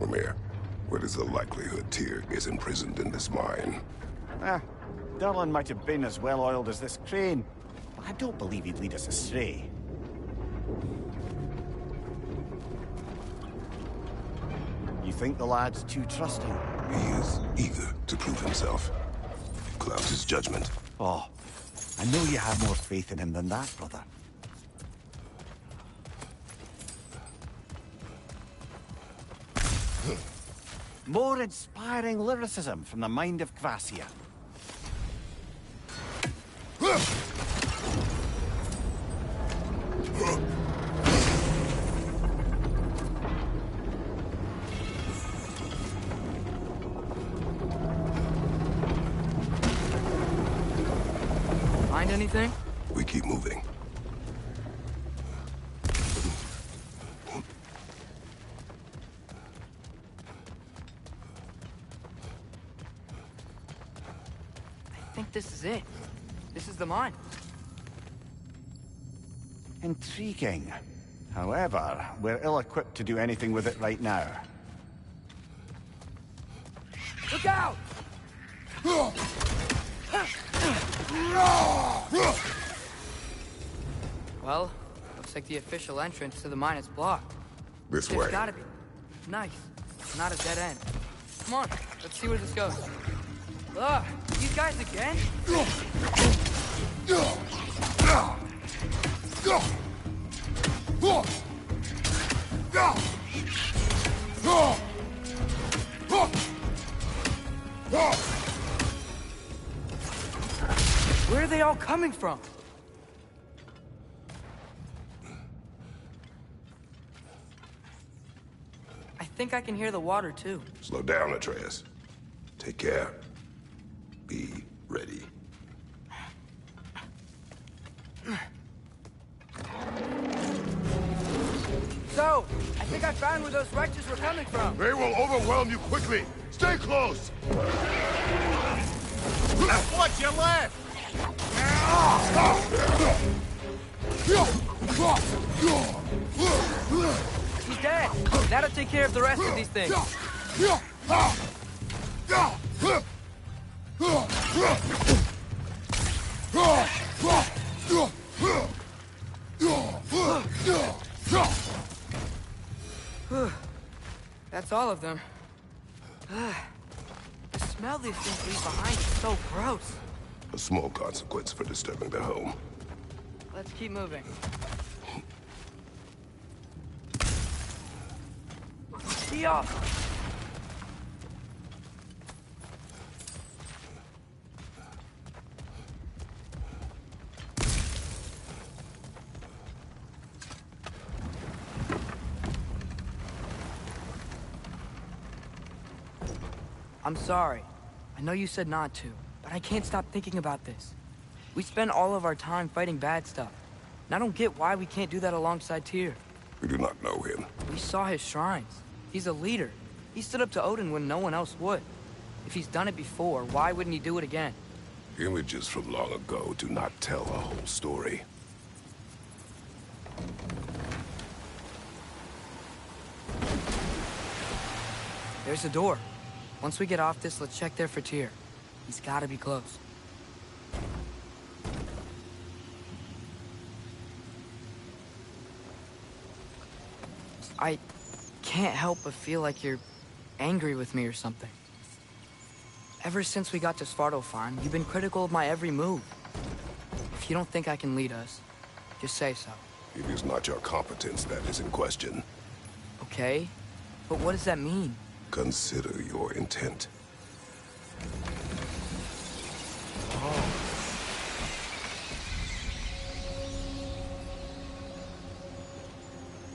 Lemire, what is the likelihood Tyr is imprisoned in this mine?
Durlin might have been as well-oiled as this crane, but I don't believe he'd lead us astray. You think the lad's too trusting?
He is eager to prove himself. It clouds his judgment.
Oh, I know you have more faith in him than that, brother. More inspiring lyricism from the mind of Kvasir.
Find anything?
We keep moving.
I think this is it. This is the mine.
Intriguing. However, we're ill-equipped to do anything with it right now.
Look out! Well, looks like the official entrance to the mine is blocked.
This
There's
way.
gotta be. Nice. Not a dead end. Come on, let's see where this goes. Ugh, these guys again? Where are they all coming from? I think I can hear the water, too.
Slow down, Atreus. Take care. Be ready.
So, I think I found find where those wretches were coming from.
They will overwhelm you quickly. Stay close!
What's your left?
He's dead. That'll take care of the rest of these things. That's all of them. The smell these things leave behind is so gross.
A small consequence for disturbing their home.
Let's keep moving. Be off! I'm sorry. I know you said not to, but I can't stop thinking about this. We spend all of our time fighting bad stuff, and I don't get why we can't do that alongside Tyr.
We do not know him.
We saw his shrines. He's a leader. He stood up to Odin when no one else would. If he's done it before, why wouldn't he do it again?
Images from long ago do not tell a whole story.
There's the door. Once we get off this, let's check there for Tyr. He's gotta be close. I can't help but feel like you're angry with me or something. Ever since we got to Svartalfheim, you've been critical of my every move. If you don't think I can lead us, just say so.
It is not your competence that is in question.
Okay? But what does that mean?
Consider your intent.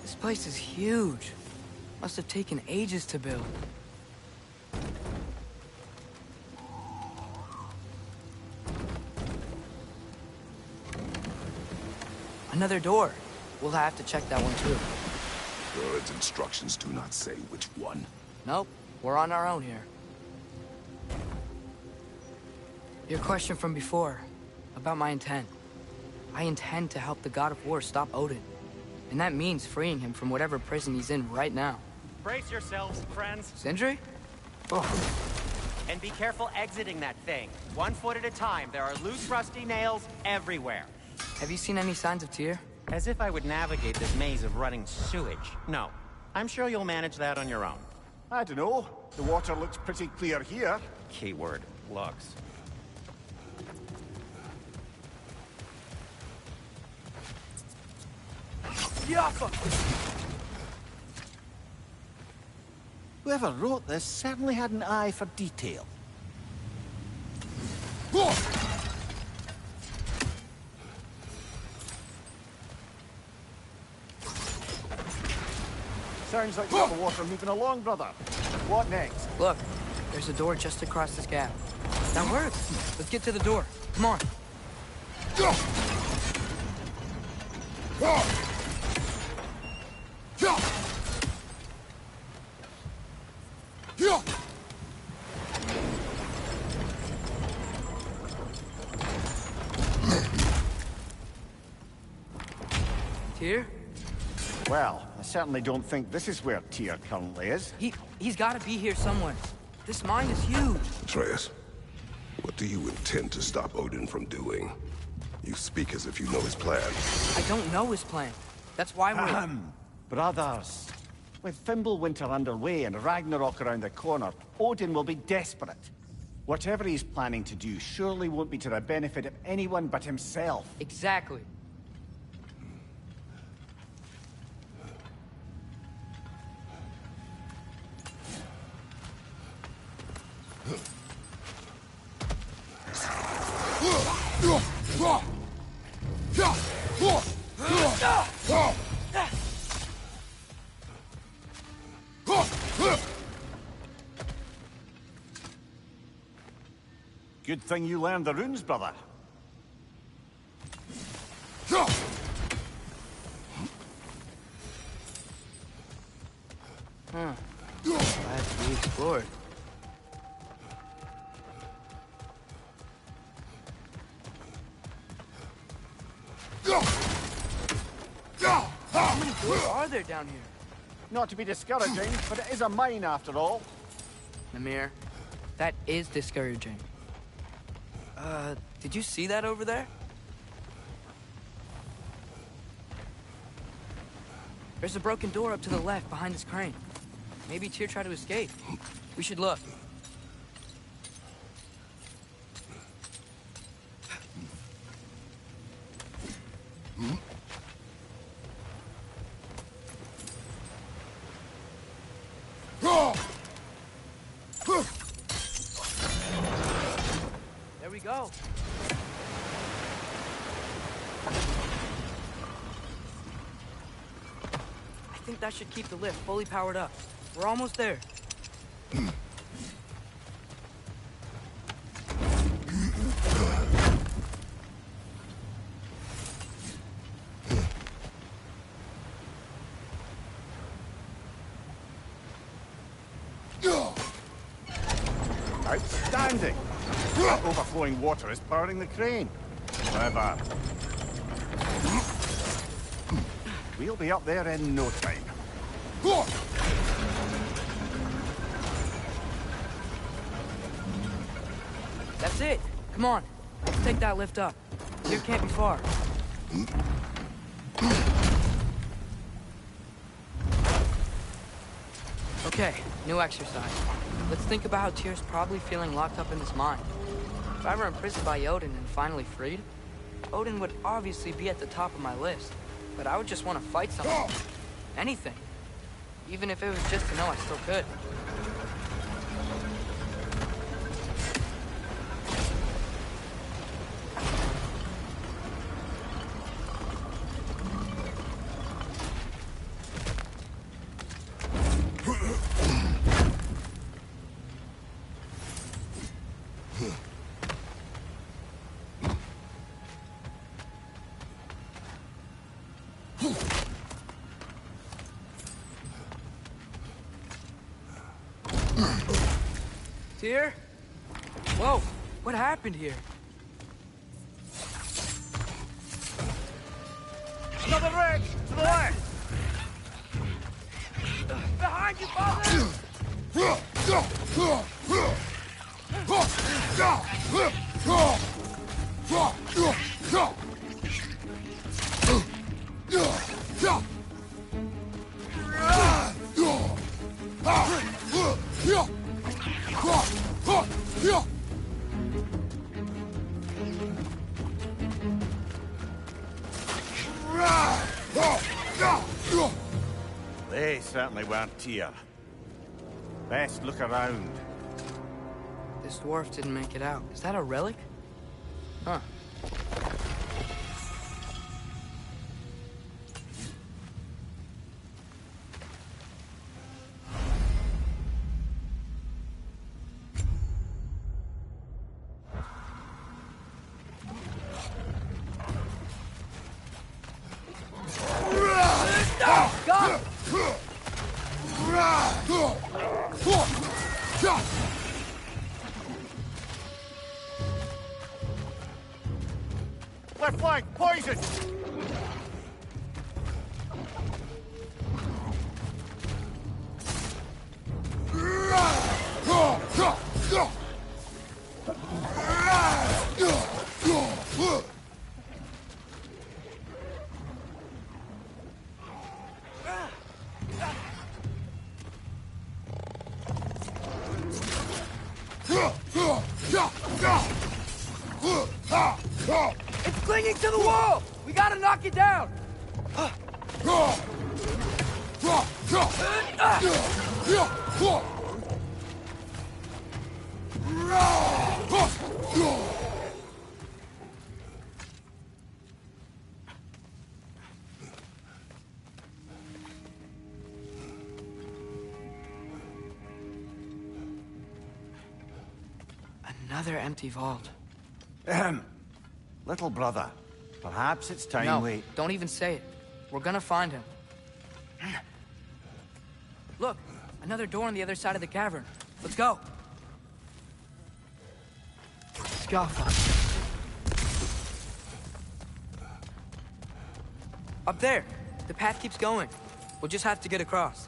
This place is huge. Must have taken ages to build. Another door. We'll have to check that one too.
God's instructions do not say which one.
Nope, we're on our own here. Your question from before, about my intent. I intend to help the God of War stop Odin. And that means freeing him from whatever prison he's in right now.
Brace yourselves, friends.
Sindri?
And be careful exiting that thing. 1 foot at a time. There are loose, rusty nails everywhere.
Have you seen any signs of Tyr?
As if I would navigate this maze of running sewage. No. I'm sure you'll manage that on your own.
I don't know. The water looks pretty clear here.
Keyword, looks.
Whoever wrote this certainly had an eye for detail. Sounds like you got the water moving along, brother. What next?
Look, there's a door just across this gap. That works. Let's get to the door. Come on. Tyr?
Well, I certainly don't think this is where Tyr currently is.
He's gotta be here somewhere. This mine is huge.
Atreus, what do you intend to stop Odin from doing? You speak as if you know his plan.
I don't know his plan. That's why we're...
Brothers, with Fimbulwinter underway and Ragnarok around the corner, Odin will be desperate. Whatever he's planning to do surely won't be to the benefit of anyone but himself.
Exactly.
Good thing you learned the runes, brother.
to be explored. How many doors are there down here?
Not to be discouraging, but it is a mine after all.
Namir, that is discouraging. Did you see that over there? There's a broken door up to the left behind this crane. Maybe Tyr tried to escape. We should look. There we go. I think that should keep the lift fully powered up. We're almost there.
Outstanding! That overflowing water is powering the crane. However, we'll be up there in no time.
That's it. Come on. Let's take that lift up. Tyr can't be far. Okay, new exercise. Let's think about how Tyr's probably feeling locked up in this mine. If I were imprisoned by Odin and finally freed, Odin would obviously be at the top of my list. But I would just want to fight something. Anything. Even if it was just to know I still could. Tyr? Whoa, what happened here?
Another wreck! To the left!
Behind you, father!
They certainly weren't Tyr. Best look around.
This dwarf didn't make it out. Is that a relic? Huh.
Left flank, poison!
It's clinging to the wall! We gotta knock it down! Another empty vault.
Little brother, perhaps it's time
No,
we...
don't even say it. We're gonna find him. Look, Another door on the other side of the cavern. Let's go. Jaffa. Up there. The path keeps going. We'll just have to get across.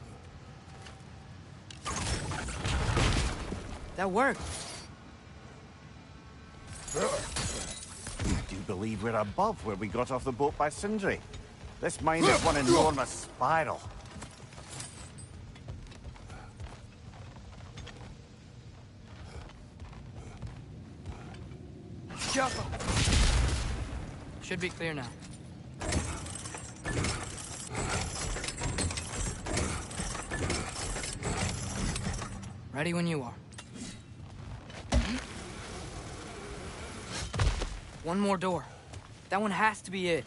That worked.
Do you believe we're above where we got off the boat by Sindri? This mine is one enormous spiral.
Jaffa. Should be clear now. Ready when you are. One more door. That one has to be it.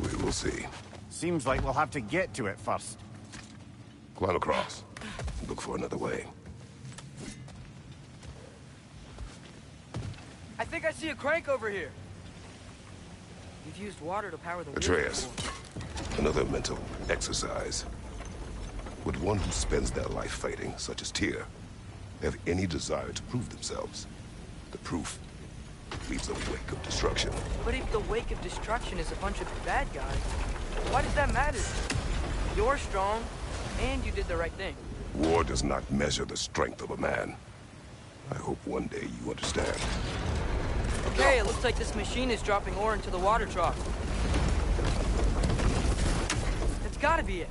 We will see.
Seems like we'll have to get to it first.
Climb across. Look for another way.
I think I see a crank over here. You've used water to power the wheel
Atreus,
before.
another mental exercise. Would one who spends their life fighting, such as Tyr, have any desire to prove themselves? The proof leaves a wake of destruction.
But if the wake of destruction is a bunch of bad guys, why does that matter? You're strong, and you did the right thing.
War does not measure the strength of a man. I hope one day you understand.
Okay, it looks like this machine is dropping ore into the water trough. That's gotta be it.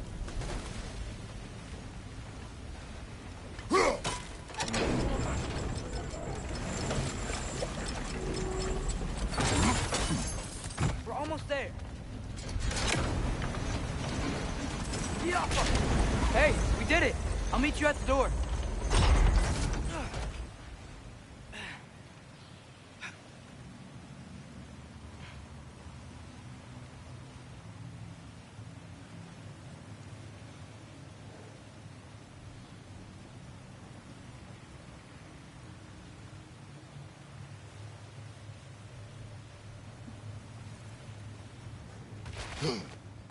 We're almost there. Yeah. Hey, we did it. I'll meet you at the door.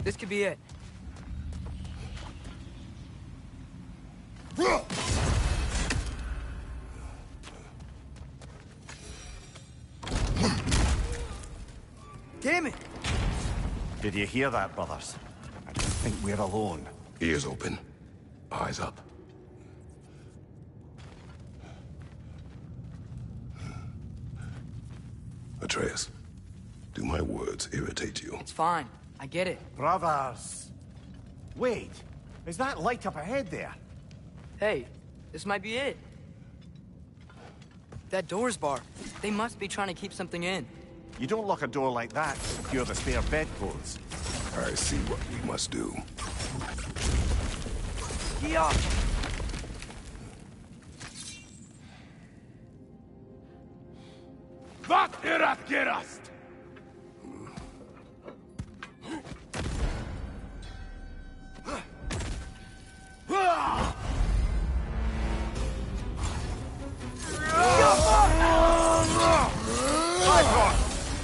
This could be it. Damn it!
Did you hear that, brothers? I don't think we're alone.
Ears open, eyes up. Atreus, do my words irritate you?
It's fine. I get it.
Brothers! Wait, is that light up ahead there?
Hey, this might be it. That door's barred. They must be trying to keep something in.
You don't lock a door like that to secure the spare bedclothes.
I see what we must do.
Yeah.
Vad är att gerast?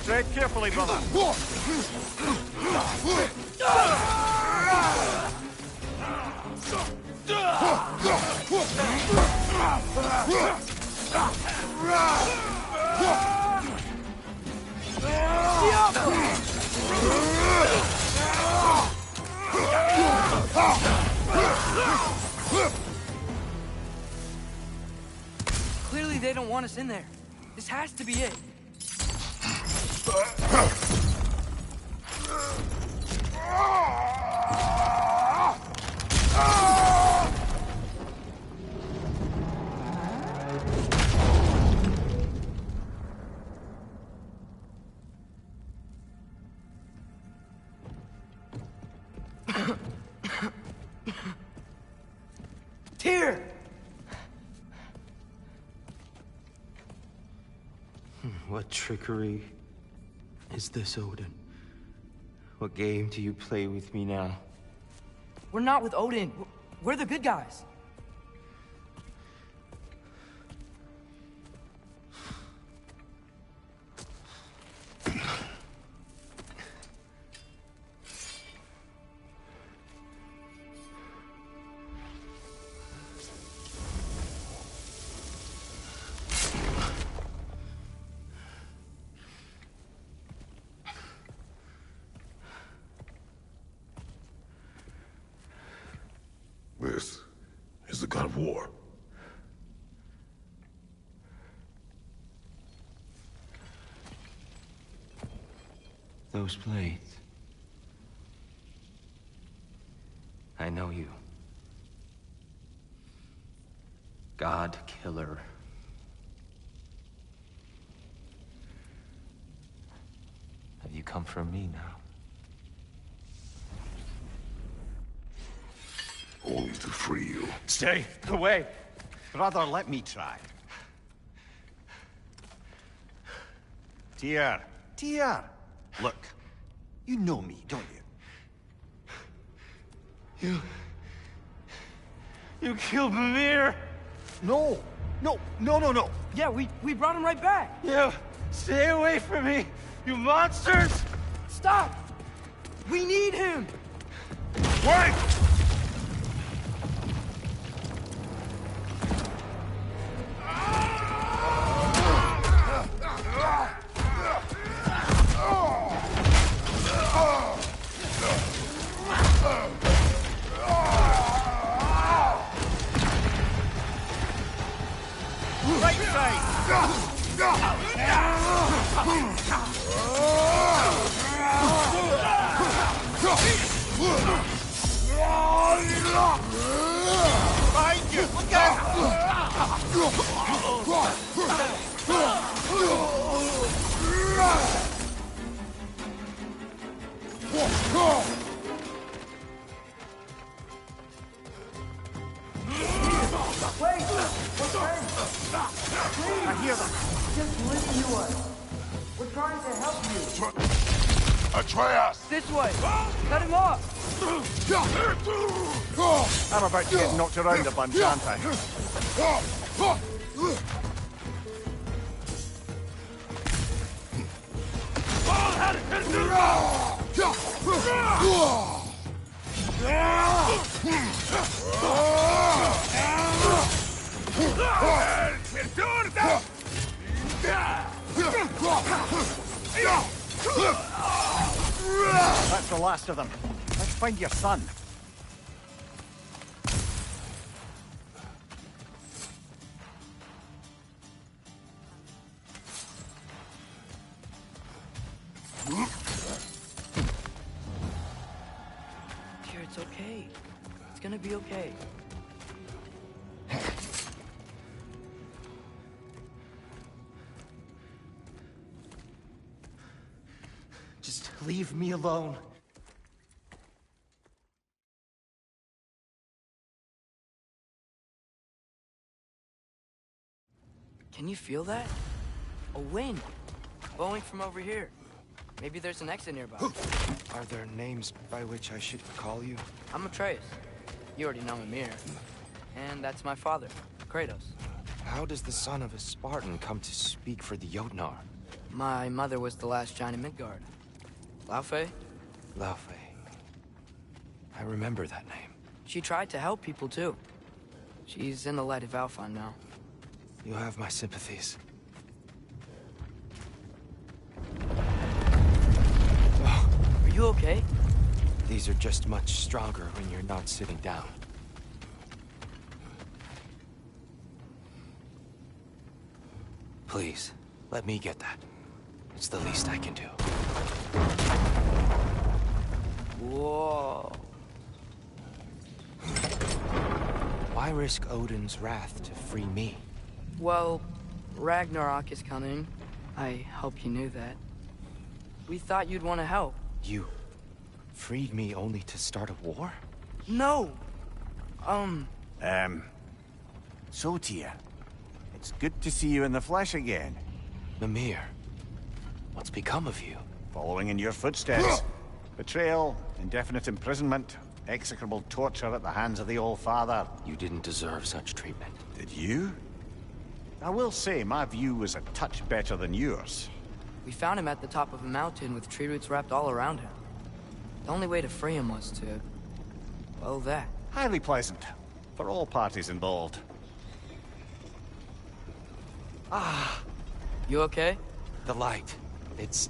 Tread carefully, brother.
Clearly they don't want us in there. This has to be it. Tyr!
What trickery is this, Odin? What game do you play with me now?
We're not with Odin. We're the good guys.
war.
Those blades. I know you. God Killer. Have you come for me now?
Only to free you.
Stay away. Brother, let me try. Tyr. Tyr. Look, you know me, don't you?
You killed Mimir!
No. No.
Yeah, we brought him right back.
You stay away from me, you monsters!
Stop! We need him!
Wait!
Right side. Behind you. Look out. I hear them.
Just listen to us. We're trying to help you.
Atreus!
This way. Cut him off.
I'm about to get knocked around a bunch, aren't I? That's the last of them. Let's find your son.
Dear, it's okay. It's gonna be okay.
Just leave me alone.
Can you feel that? A wind. Blowing from over here. Maybe there's an exit nearby.
Are there names by which I should call you?
I'm Atreus. You already know Mimir. And that's my father, Kratos.
How does the son of a Spartan come to speak for the Jotnar?
My mother was the last giant in Midgard. Laufey?
Laufey. I remember that name.
She tried to help people too. She's in the light of Alphon now.
You have my sympathies.
Are you okay?
These are just much stronger when you're not sitting down. Please, let me get that. It's the least I can do.
Whoa.
Why risk Odin's wrath to free me?
Well, Ragnarok is coming. I hope you knew that. We thought you'd want to help.
You freed me only to start a war?
No!
So, Tyr, it's good to see you in the flesh again.
Mimir, what's become of you?
Following in your footsteps. Betrayal, indefinite imprisonment, execrable torture at the hands of the Old Father.
You didn't deserve such treatment.
Did you? I will say, my view was a touch better than yours.
We found him at the top of a mountain with tree roots wrapped all around him. The only way to free him was to... well, that.
Highly pleasant. For all parties involved.
You okay?
The light. It's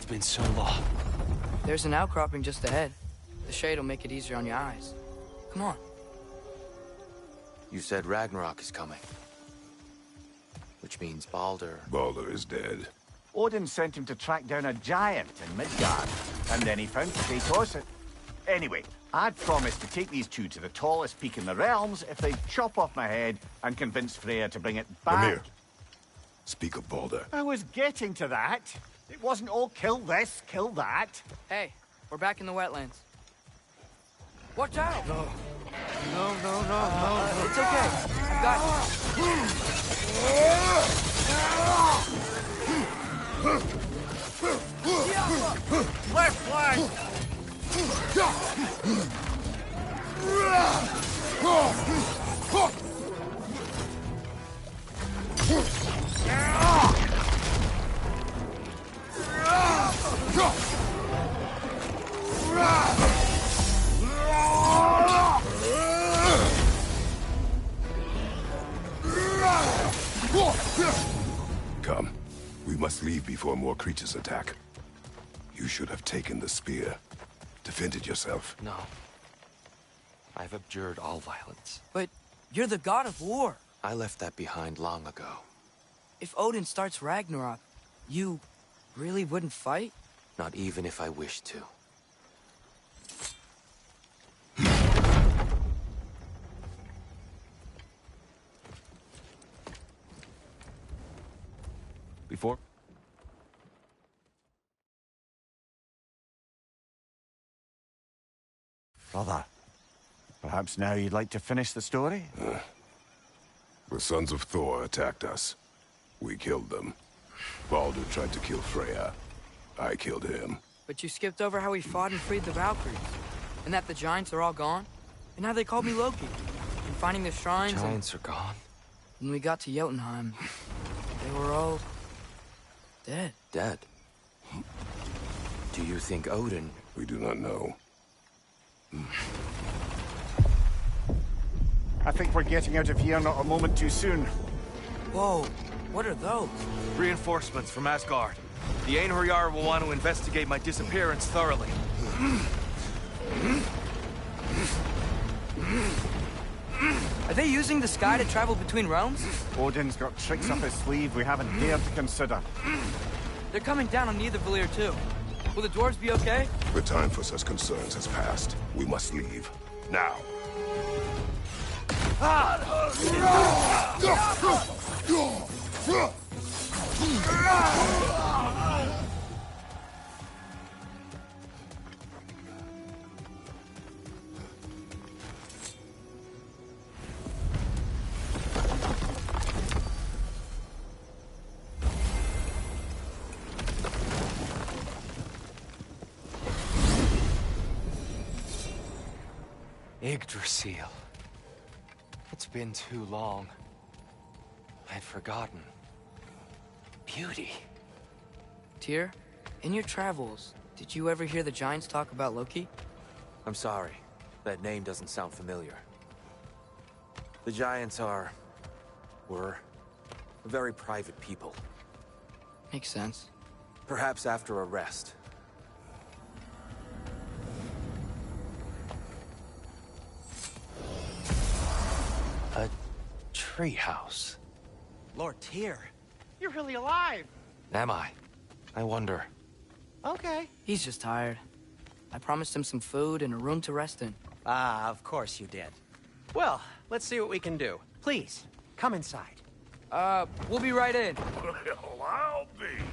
been so long.
There's an outcropping just ahead. The shade will make it easier on your eyes. Come on.
You said Ragnarok is coming. Which means Baldur...
Baldur is dead.
Odin sent him to track down a giant in Midgard, and then he found Kratos. Anyway, I'd promised to take these two to the tallest peak in the realms if they'd chop off my head and convince Freya to bring it back.
Mimir, speak of Baldur.
I was getting to that. It wasn't all kill this, kill that.
Hey, we're back in the wetlands. Watch out!
No.
It's okay. I got you.
Left flank!
Come. We must leave before more creatures attack. You should have taken the spear. Defended yourself.
No. I've abjured all violence.
But you're the god of war.
I left that behind long ago.
If Odin starts Ragnarok, you really wouldn't fight?
Not even if I wished to.
Before?
Brother, perhaps now you'd like to finish the story?
The sons of Thor attacked us. We killed them. Baldur tried to kill Freya. I killed him.
But you skipped over how we fought and freed the Valkyries. And that the giants are all gone. And how they called me Loki. And finding the shrines
Giants are gone.
When we got to Jotunheim, they were all... dead.
Dead. Do you think Odin...
We do not know.
I think we're getting out of here not a moment too soon.
Whoa, what are those?
Reinforcements from Asgard. The Einherjar will want to investigate my disappearance thoroughly.
Are they using the sky to travel between realms?
Odin's got tricks up his sleeve we haven't dared to consider.
They're coming down on Nidavellir too. Will the dwarves be okay?
The time for such concerns has passed. We must leave. Now.
Yggdrasil. It's been too long. I'd forgotten. Beauty.
Tyr, in your travels, did you ever hear the giants talk about Loki?
I'm sorry. That name doesn't sound familiar. The Giants were very private people.
Makes sense.
Perhaps after a rest. A treehouse.
Lord Tyr.
You're really alive!
Am I? I wonder.
Okay.
He's just tired. I promised him some food and a room to rest in.
Ah, of course you did. Well, let's see what we can do. Please, come inside.
We'll be right in.
Well, I'll be.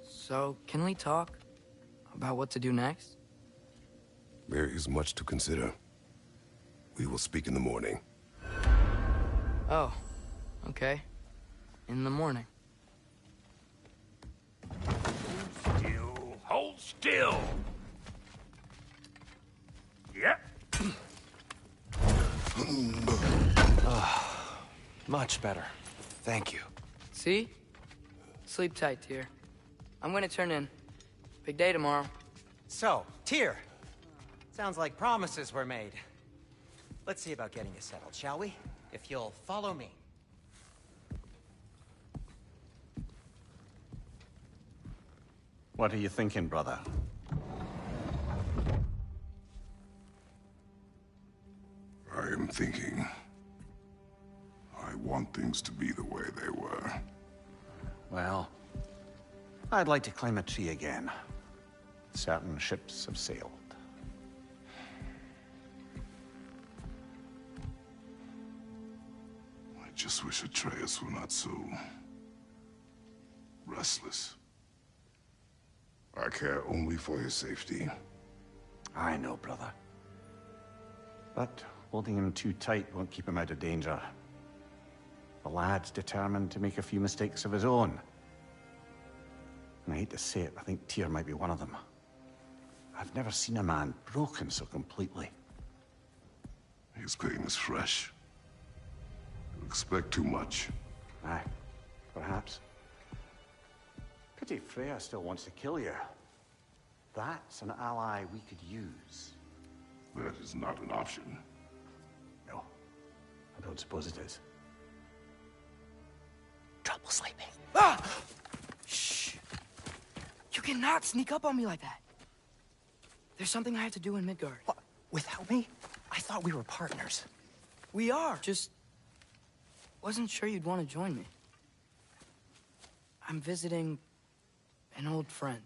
So, can we talk about what to do next?
There is much to consider. We will speak in the morning.
Oh, okay. In the morning.
Still. Hold still. Yep.
Much better. Thank you.
See? Sleep tight, Tyr. I'm gonna turn in. Big day tomorrow.
So, Tyr. Sounds like promises were made. Let's see about getting you settled, shall we? If you'll follow me.
What are you thinking, brother?
thinking. I want things to be the way they were.
Well, I'd like to climb a tree again. Certain ships have sailed.
I just wish Atreus were not so restless. I care only for his safety.
I know, brother. But holding him too tight won't keep him out of danger. The lad's determined to make a few mistakes of his own. And I hate to say it, I think Tyr might be one of them. I've never seen a man broken so completely.
His pain is fresh. You expect too much.
Aye, perhaps. Pity Freya still wants to kill you. That's an ally we could use.
That is not an option.
No, I don't suppose it is.
Trouble sleeping. Ah! Shh! You cannot sneak up on me like that. There's something I have to do in Midgard.
What? Without me? I thought we were partners.
We are. Just wasn't sure you'd want to join me. I'm visiting an old friend.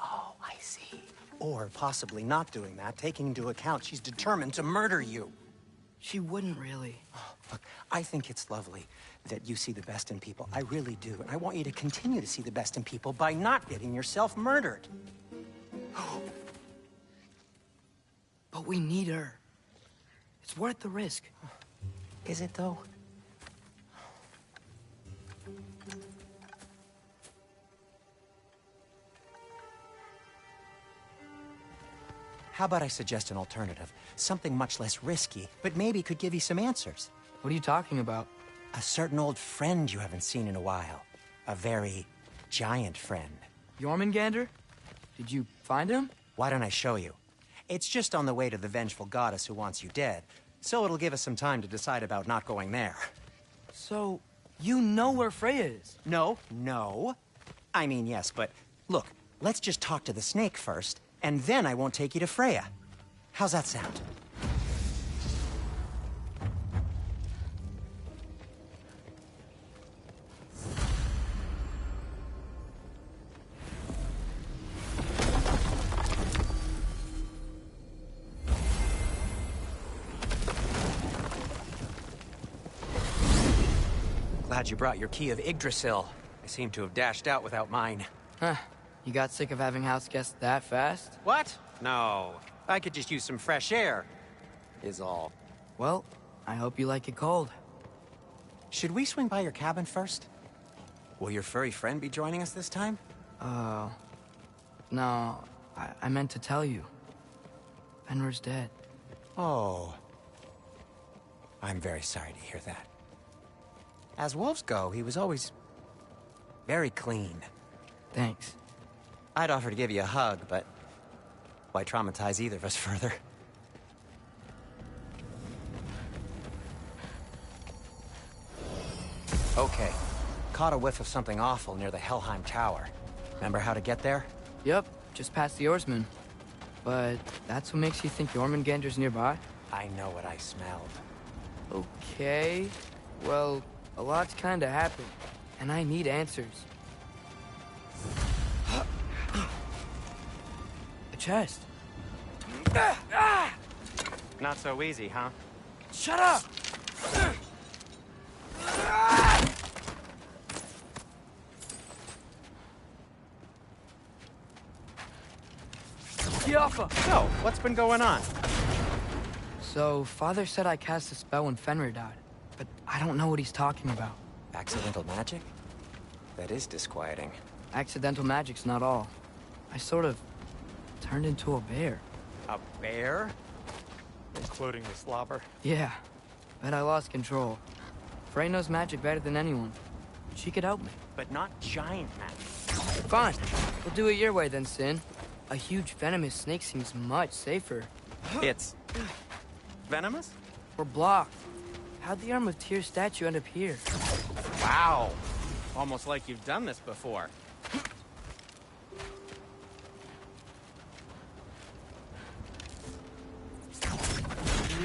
Oh, I see. Or possibly not doing that, taking into account she's determined to murder you.
She wouldn't really.
Oh, look, I think it's lovely that you see the best in people. I really do. And I want you to continue to see the best in people by not getting yourself murdered.
But we need her. It's worth the risk.
Is it, though? How about I suggest an alternative? Something much less risky, but maybe could give you some answers.
What are you talking about?
A certain old friend you haven't seen in a while. A very giant friend.
Jormungandr? Did you find him?
Why don't I show you? It's just on the way to the vengeful goddess who wants you dead, so it'll give us some time to decide about not going there.
So, you know where Freya is?
No. I mean, yes, but look, let's just talk to the snake first, and then I won't take you to Freya. How's that sound? Glad you brought your key of Yggdrasil. I seem to have dashed out without mine.
Huh. You got sick of having house guests that fast?
What? No. I could just use some fresh air, is all.
Well, I hope you like it cold.
Should we swing by your cabin first? Will your furry friend be joining us this time?
No. I meant to tell you. Fenrir's dead.
Oh. I'm very sorry to hear that. As wolves go, he was always very clean.
Thanks.
I'd offer to give you a hug, but why traumatize either of us further? Okay. Caught a whiff of something awful near the Helheim Tower. Remember how to get there?
Yep, just past the oarsman. But that's what makes you think Jormungandr's nearby?
I know what I smelled.
Okay. Well, a lot's kinda happened, and I need answers. A chest.
Not so easy, huh?
Shut up! Kiafa!
So, what's been going on?
So, Father said I cast a spell when Fenrir died, but I don't know what he's talking about.
Accidental magic? That is disquieting.
Accidental magic's not all. I sort of turned into a bear.
A bear?
Including the slobber.
Yeah, but I lost control. Frey knows magic better than anyone. She could help me.
But not giant magic.
Fine, we'll do it your way then, Sin. A huge venomous snake seems much safer.
It's venomous?
We're blocked. How'd the arm of Tyr's statue end up here?
Wow. Almost like you've done this before.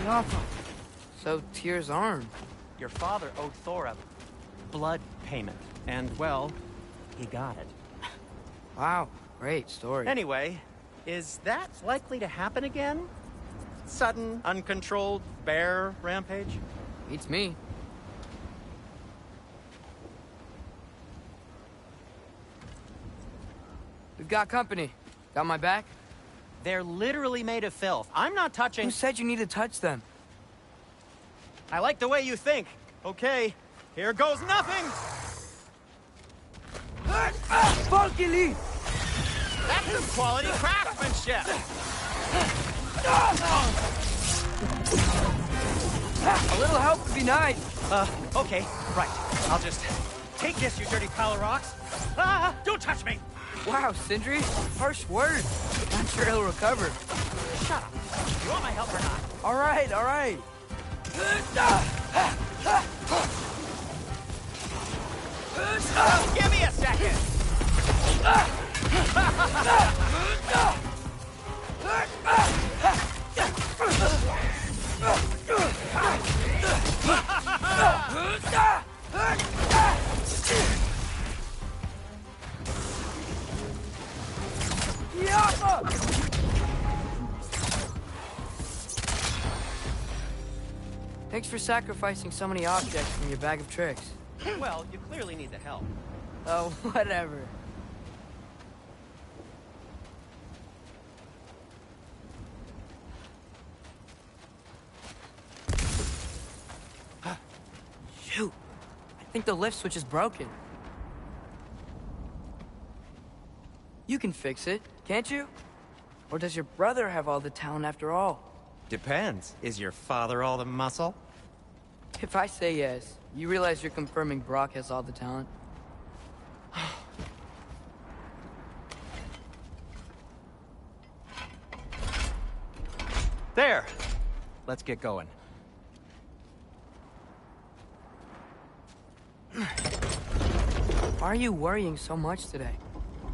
Kiafa! So, Tyr's arm.
Your father owed Thor a blood payment. And, well, he got it.
Wow, great story.
Anyway, is that likely to happen again? Sudden, uncontrolled bear rampage?
Beats me. We've got company. Got my back?
They're literally made of filth. I'm not touching...
Who said you need to touch them?
I like the way you think. Okay, here goes nothing!
Funky Lee!
That's some quality craftsmanship!
A little help would be nice.
Okay, right. I'll just take this, you dirty pile of rocks. Ah, don't touch me!
Wow, Sindri, harsh words. I'm sure he'll recover.
Shut up. You want my help or not?
All right, all right.
Give me a second!
Thanks for sacrificing so many objects from your bag of tricks.
Well, you clearly need the help.
Oh, whatever. Shoot. I think the lift switch is broken. You can fix it, can't you? Or does your brother have all the talent after all?
Depends. Is your father all the muscle?
If I say yes, you realize you're confirming Brock has all the talent?
There! Let's get going.
Why are you worrying so much today?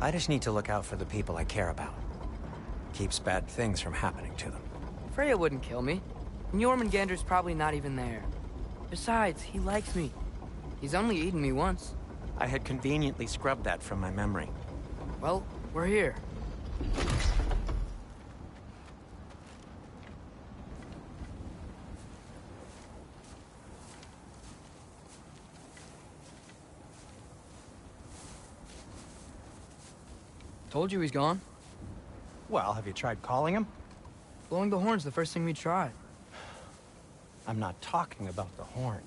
I just need to look out for the people I care about. Keeps bad things from happening to them.
Freya wouldn't kill me. And Jormungandr's probably not even there. Besides, he likes me. He's only eaten me once.
I had conveniently scrubbed that from my memory.
Well, we're here. Told you he's gone.
Well, have you tried calling him?
Blowing the horn's the first thing we tried.
I'm not talking about the horn.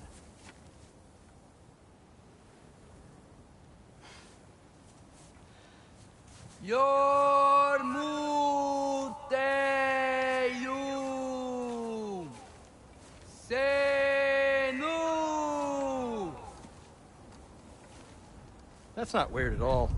Yormuteyum Senu.
That's not weird at all.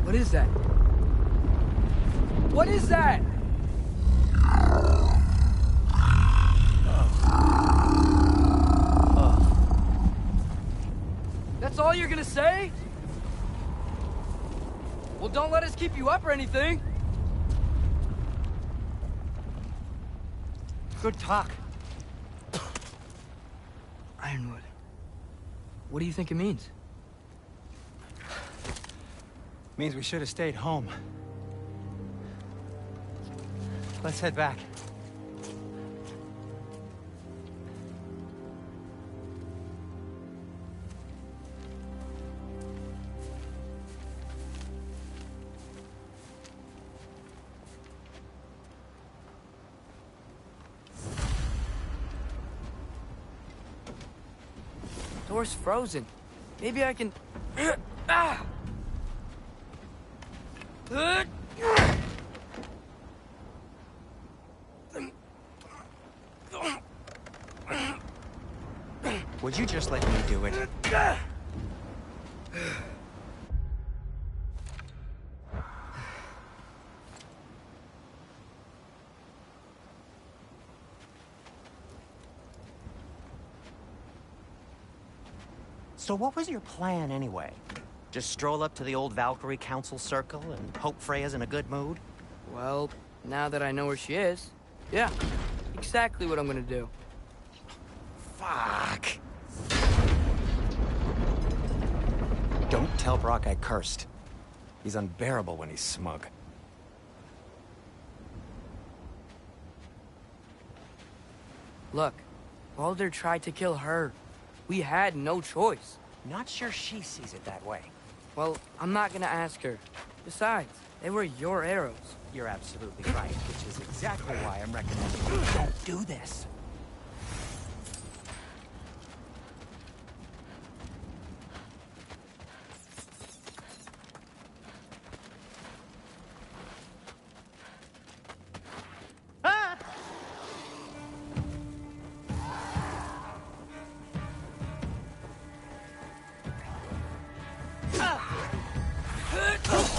What is that? What is that? That's all you're gonna say? Well, don't let us keep you up or anything.
Good talk.
Ironwood. What do you think it means?
Means we should have stayed home. Let's head back.
Door's frozen. Maybe I can... Ah!
Would you just let me do it? So what was your plan anyway? Just stroll up to the old Valkyrie Council circle and hope Freya's in a good mood?
Well, now that I know where she is, yeah, exactly what I'm gonna do.
Fuck. Don't tell Brock I cursed. He's unbearable when he's smug.
Look, Baldur tried to kill her. We had no choice.
Not sure she sees it that way.
Well, I'm not gonna ask her. Besides, they were your arrows.
You're absolutely right, which is exactly why I'm recommending you don't do this.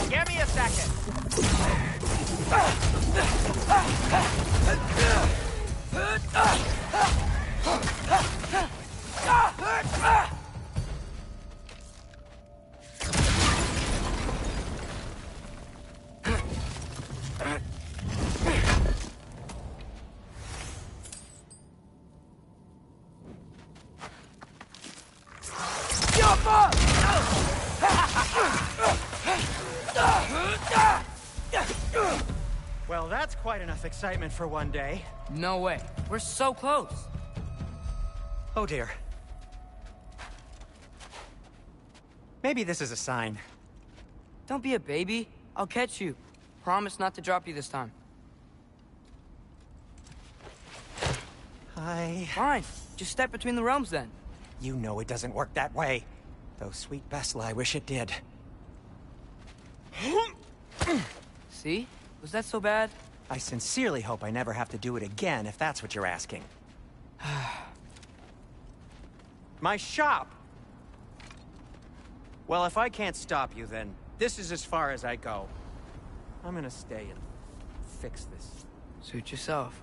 Give me a second. Well, that's quite enough excitement for one day.
No way. We're so close.
Oh dear. Maybe this is a sign.
Don't be a baby. I'll catch you. Promise not to drop you this time. Fine. Just step between the realms then.
You know it doesn't work that way. Though, sweet Bessel, I wish it did.
See? Was that so bad?
I sincerely hope I never have to do it again, if that's what you're asking. My shop! Well, if I can't stop you, then this is as far as I go. I'm gonna stay and fix this.
Suit yourself.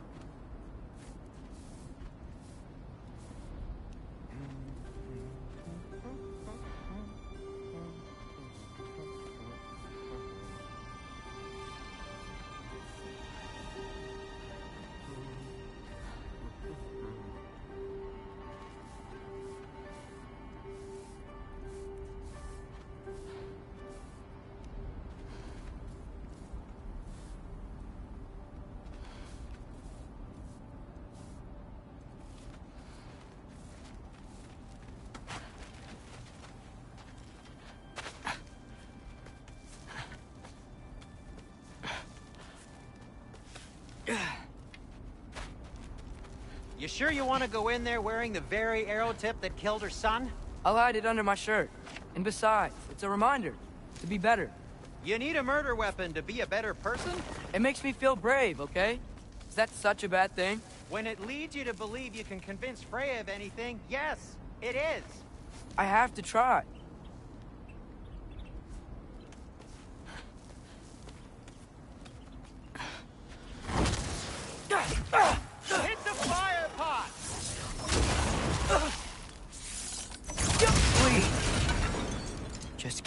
You sure you want to go in there wearing the very arrow tip that killed her son?
I'll hide it under my shirt. And besides, it's a reminder to be better.
You need a murder weapon to be a better person?
It makes me feel brave, okay? Is that such a bad thing?
When it leads you to believe you can convince Freya of anything, yes, it is.
I have to try.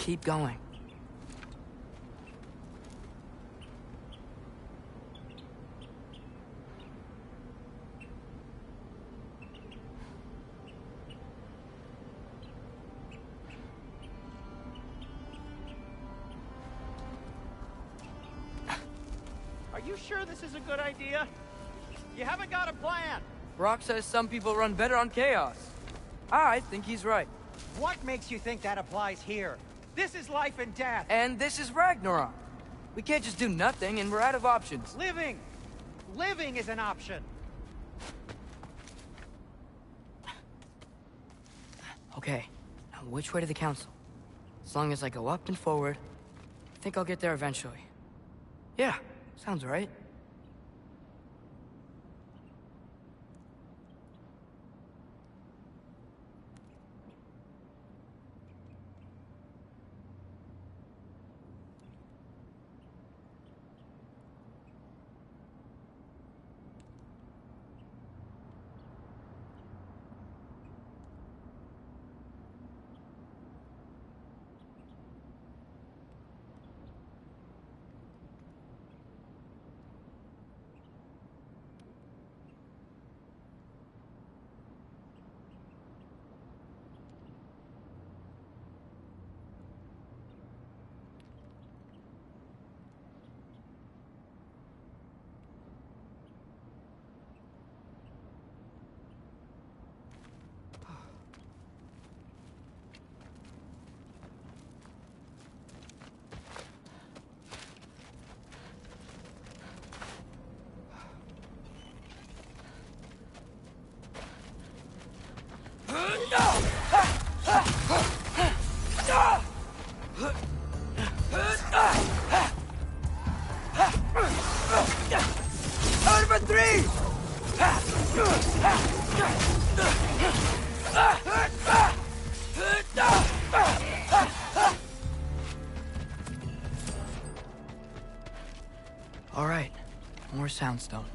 keep going.
Are you sure this is a good idea? You haven't got a plan.
Brock says some people run better on chaos. I think he's right.
What makes you think that applies here? This is life and death.
And this is Ragnarok. We can't just do nothing, and we're out of options.
Living! Living is an option.
Okay, now which way to the council? As long as I go up and forward, I think I'll get there eventually. Yeah, sounds right. All right, more soundstone.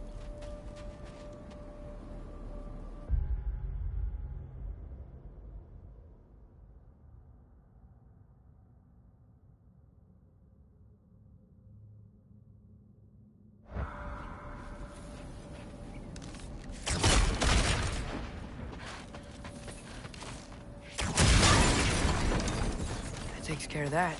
That takes care of that.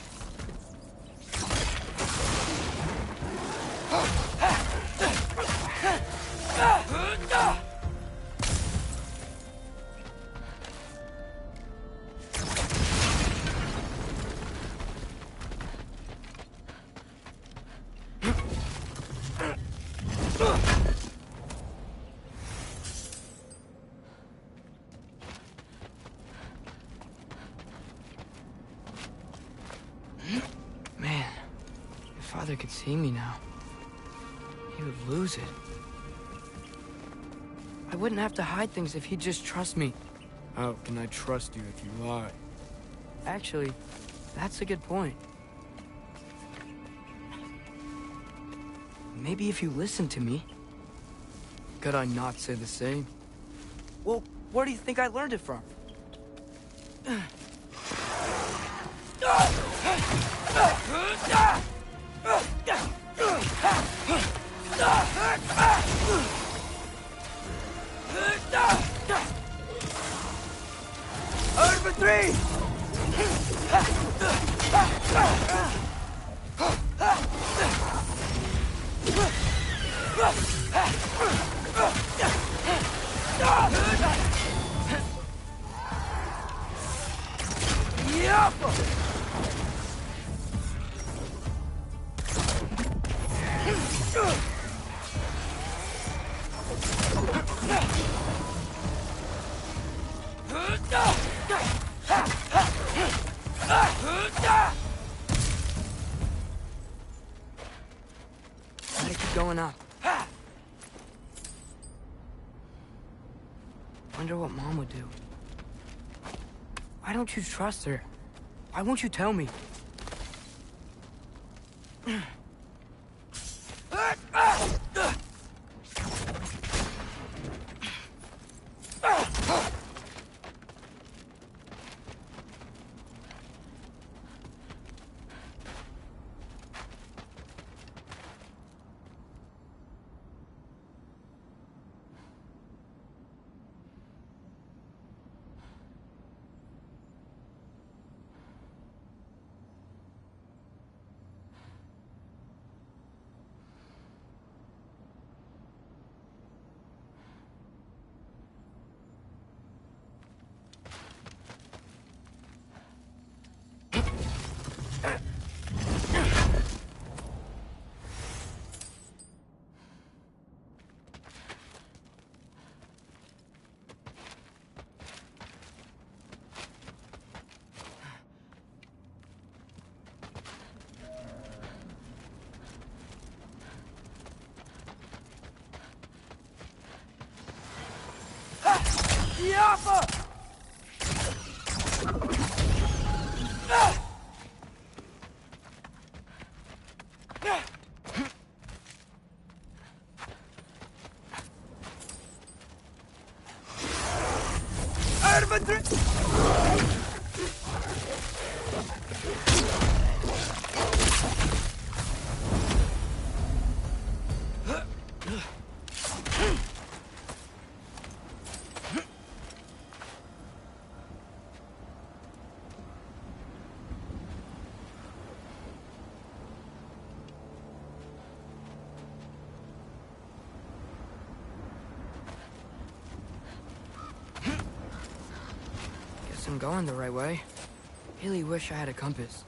Man, if Father could see me now, he would lose it. I wouldn't have to hide things if he'd just trust me.
How can I trust you if you lie?
Actually, that's a good point. Maybe if you listen to me.
Could I not say the same?
Well, where do you think I learned it from? Over three! Gotta keep going up. Wonder what Mom would do. Why don't you trust her? Why won't you tell me? I'm going the right way. Really wish I had a compass.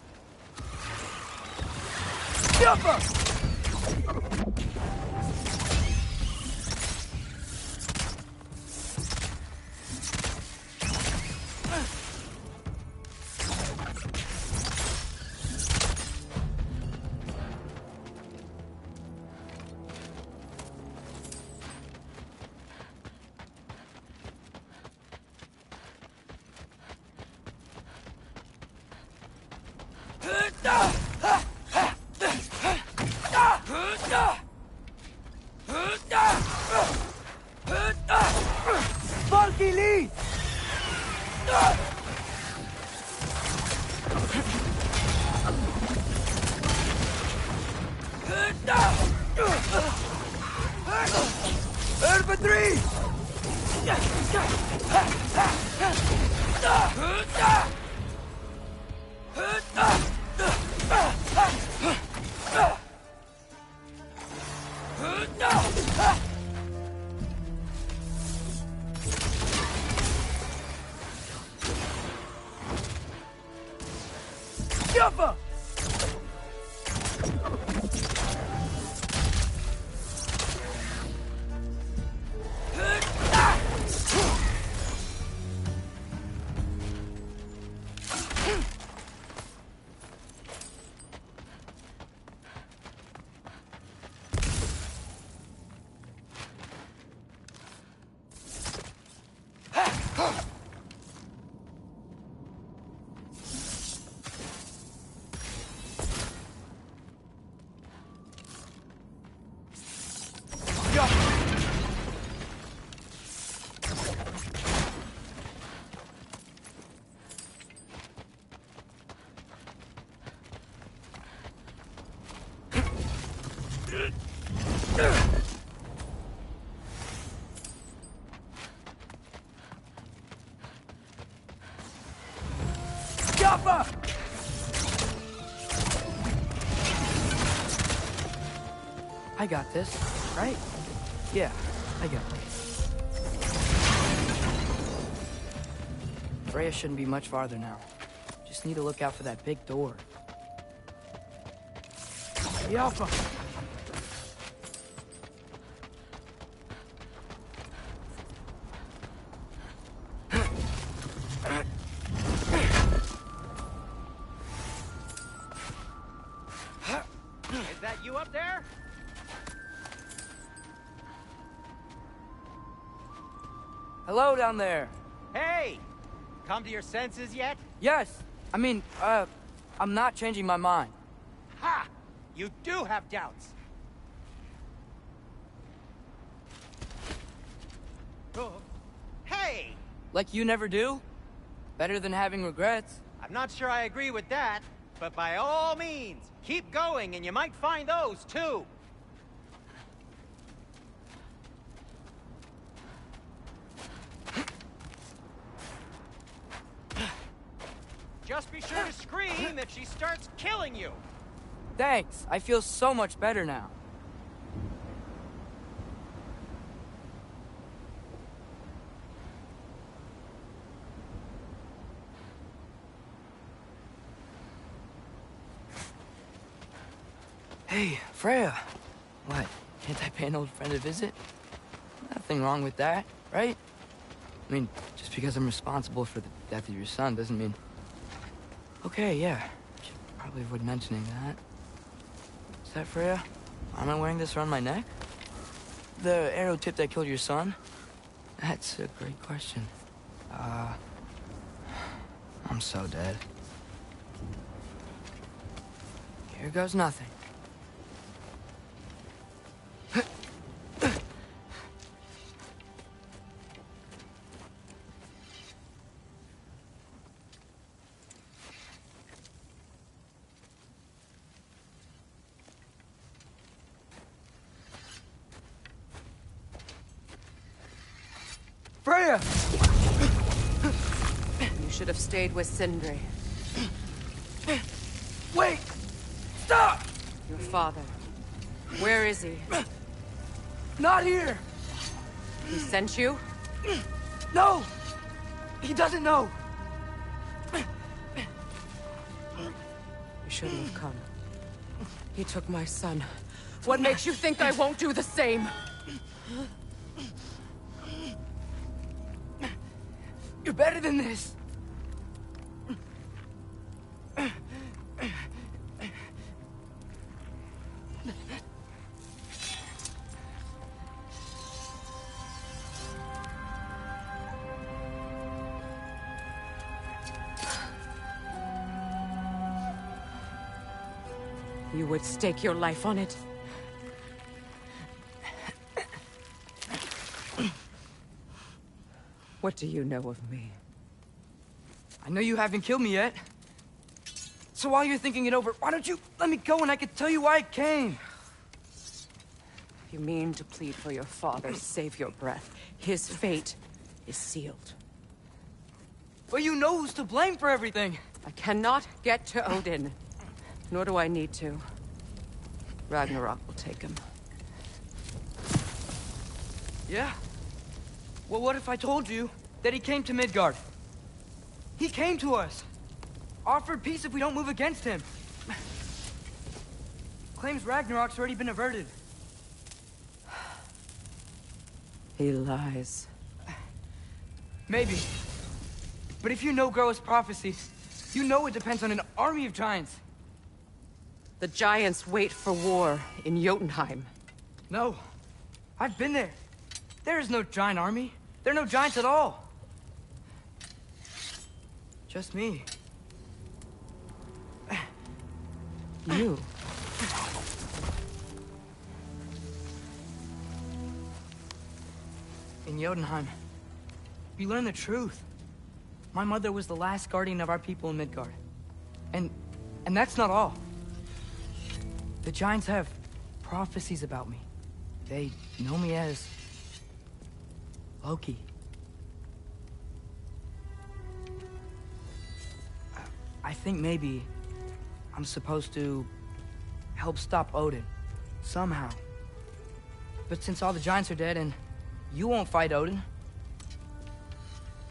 I got this, right? Yeah, I got this. Freya shouldn't be much farther now. Just need to look out for that big door. Yaffa!
Is that you up there?
Hello down there.
Hey! Come to your senses yet?
Yes. I mean, I'm not changing my mind.
Ha! You do have doubts. Oh. Hey!
Like you never do? Better than having regrets.
I'm not sure I agree with that, but by all means, keep going and you might find those too. Just be sure to scream if she starts killing you.
Thanks. I feel so much better now. Hey, Freya. What? Can't I pay an old friend a visit? Nothing wrong with that, right? I mean, just because I'm responsible for the death of your son doesn't mean... Okay, yeah. Should probably avoid mentioning that. Is that Freya? Why am I wearing this around my neck? The arrow tip that killed your son? That's a great question. I'm so dead. Here goes nothing. Freya!
You should have stayed with Sindri.
Wait! Stop!
Your father. Where is he?
Not here!
He sent you?
No! He doesn't know!
You shouldn't have come. He took my son. What makes you think I won't do the same?
You're better than this!
You would stake your life on it? What do you know of me?
I know you haven't killed me yet. So while you're thinking it over, why don't you let me go and I can tell you why I came?
If you mean to plead for your father, save your breath. His fate is sealed.
But you know who's to blame for everything.
I cannot get to Odin. Nor do I need to. Ragnarok will take him.
Yeah? Well, what if I told you that he came to Midgard? He came to us. Offered peace if we don't move against him. Claims Ragnarok's already been averted.
He lies.
Maybe. But if you know Groa's prophecy, you know it depends on an army of giants.
The giants wait for war in Jotunheim.
No. I've been there. There is no giant army. There are no giants at all. Just me.
You.
In Jotunheim, we learn the truth. My mother was the last guardian of our people in Midgard. And that's not all. The giants have prophecies about me. They know me as Loki. I think maybe I'm supposed to help stop Odin, somehow. But since all the giants are dead and you won't fight Odin,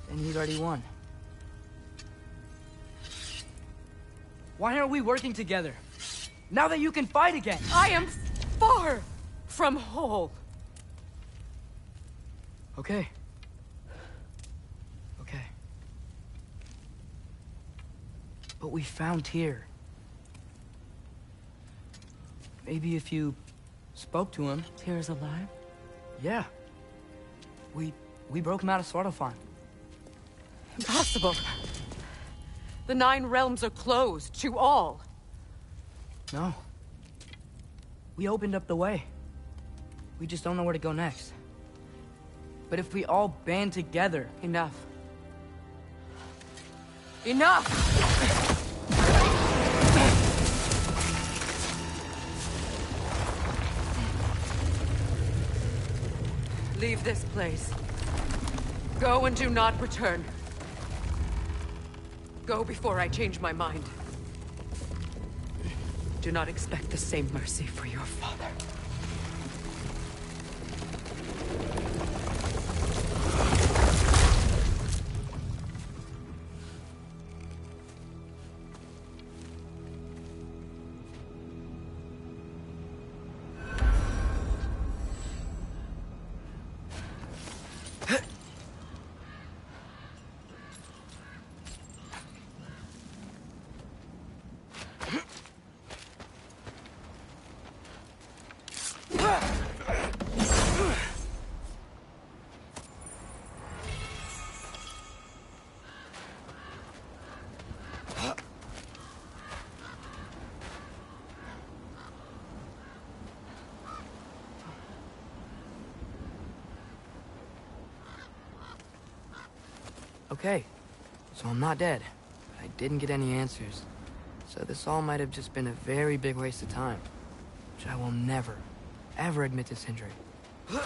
then he's already won. Why aren't we working together? Now that you can fight again!
I am far from whole.
Okay. Okay. But we found Tyr. Maybe if you spoke to him...
Tyr's alive?
Yeah. We broke him out of Svartalfheim.
Impossible. The 9 realms are closed to all.
No. We opened up the way. We just don't know where to go next. But if we all band together...
Enough. Enough! Leave this place. Go and do not return. Go before I change my mind. Do not expect the same mercy for your father.
Okay, so I'm not dead. But I didn't get any answers. So this all might have just been a very big waste of time. Which I will never, ever admit to Sindri. It's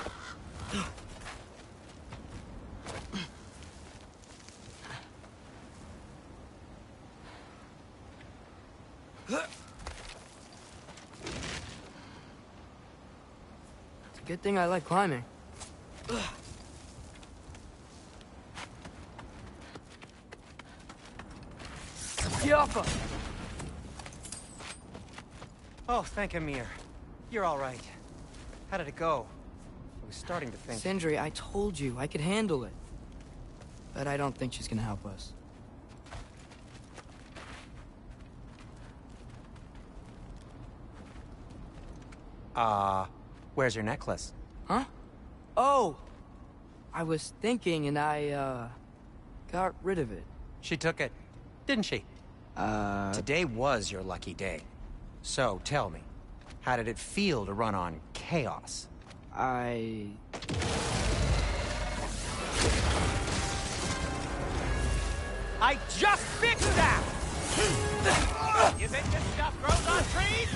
a good thing I like climbing. Yappa!
Oh, thank Amir. You're all right. How did it go? I was starting to think...
Sindri, I told you I could handle it. But I don't think she's gonna help us.
Where's your necklace?
Huh? Oh! I was thinking and I, got rid of it.
She took it, didn't she? Today was your lucky day. So, tell me, how did it feel to run on chaos?
I
just fixed that! You think this stuff grows on trees?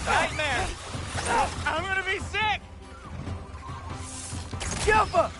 Nightmare! I'm gonna be sick!
Yappa!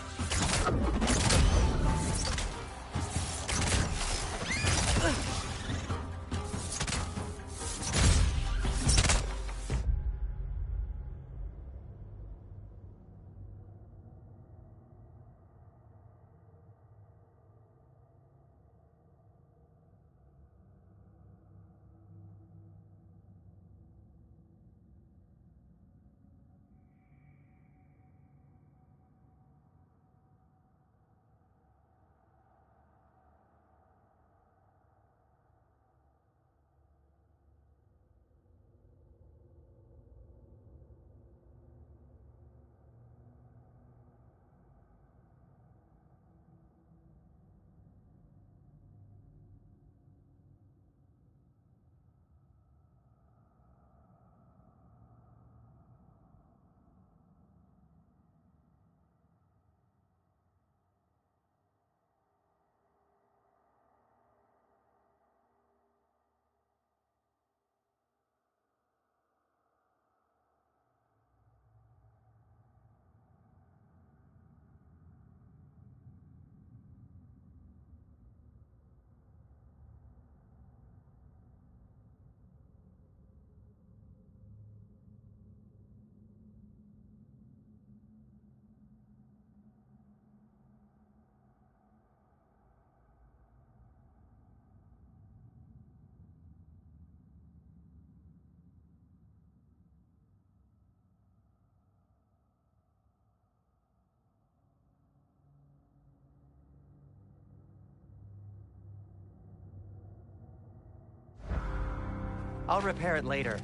I'll repair it later.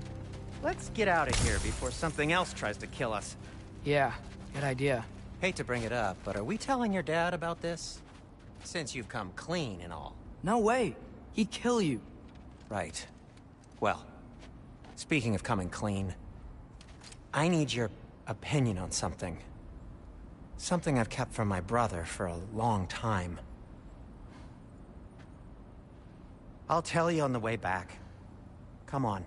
Let's get out of here before something else tries to kill us.
Yeah, good idea.
Hate to bring it up, but are we telling your dad about this? Since you've come clean and all.
No way. He'd kill you.
Right. Well, speaking of coming clean, I need your opinion on something. Something I've kept from my brother for a long time. I'll tell you on the way back. Come on.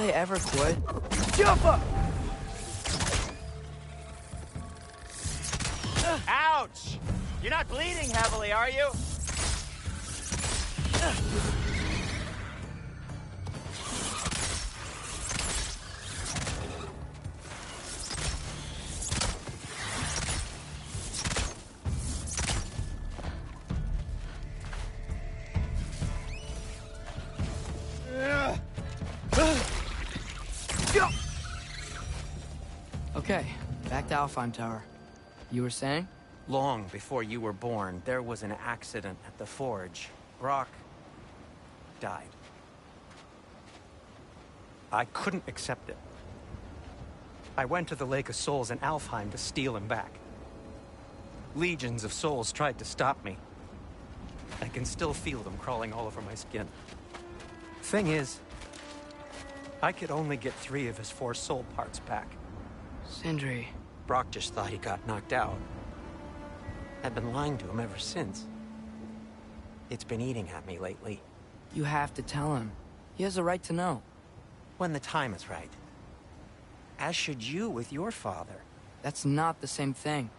they ever quit? Jump up!
Ouch! You're not bleeding heavily, are you?
Okay, back to Alfheim Tower. You were saying?
Long before you were born, there was an accident at the forge. Brock died. I couldn't accept it. I went to the Lake of Souls in Alfheim to steal him back. Legions of souls tried to stop me. I can still feel them crawling all over my skin. Thing is, I could only get 3 of his 4 soul parts back.
Sindri.
Brock just thought he got knocked out. I've been lying to him ever since. It's been eating at me lately.
You have to tell him. He has a right to know.
When the time is right. As should you with your father.
That's not the same thing.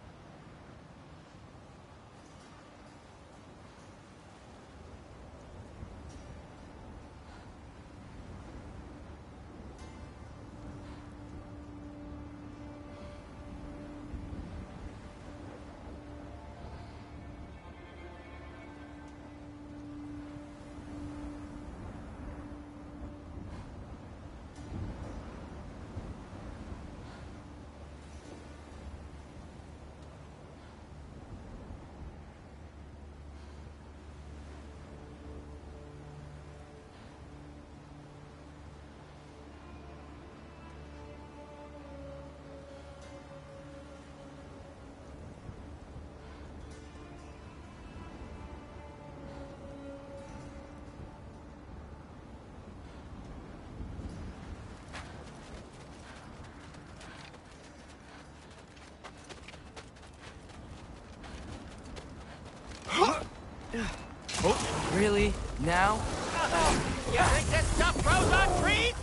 Oh, really? Now?
You think this stuff grows on trees?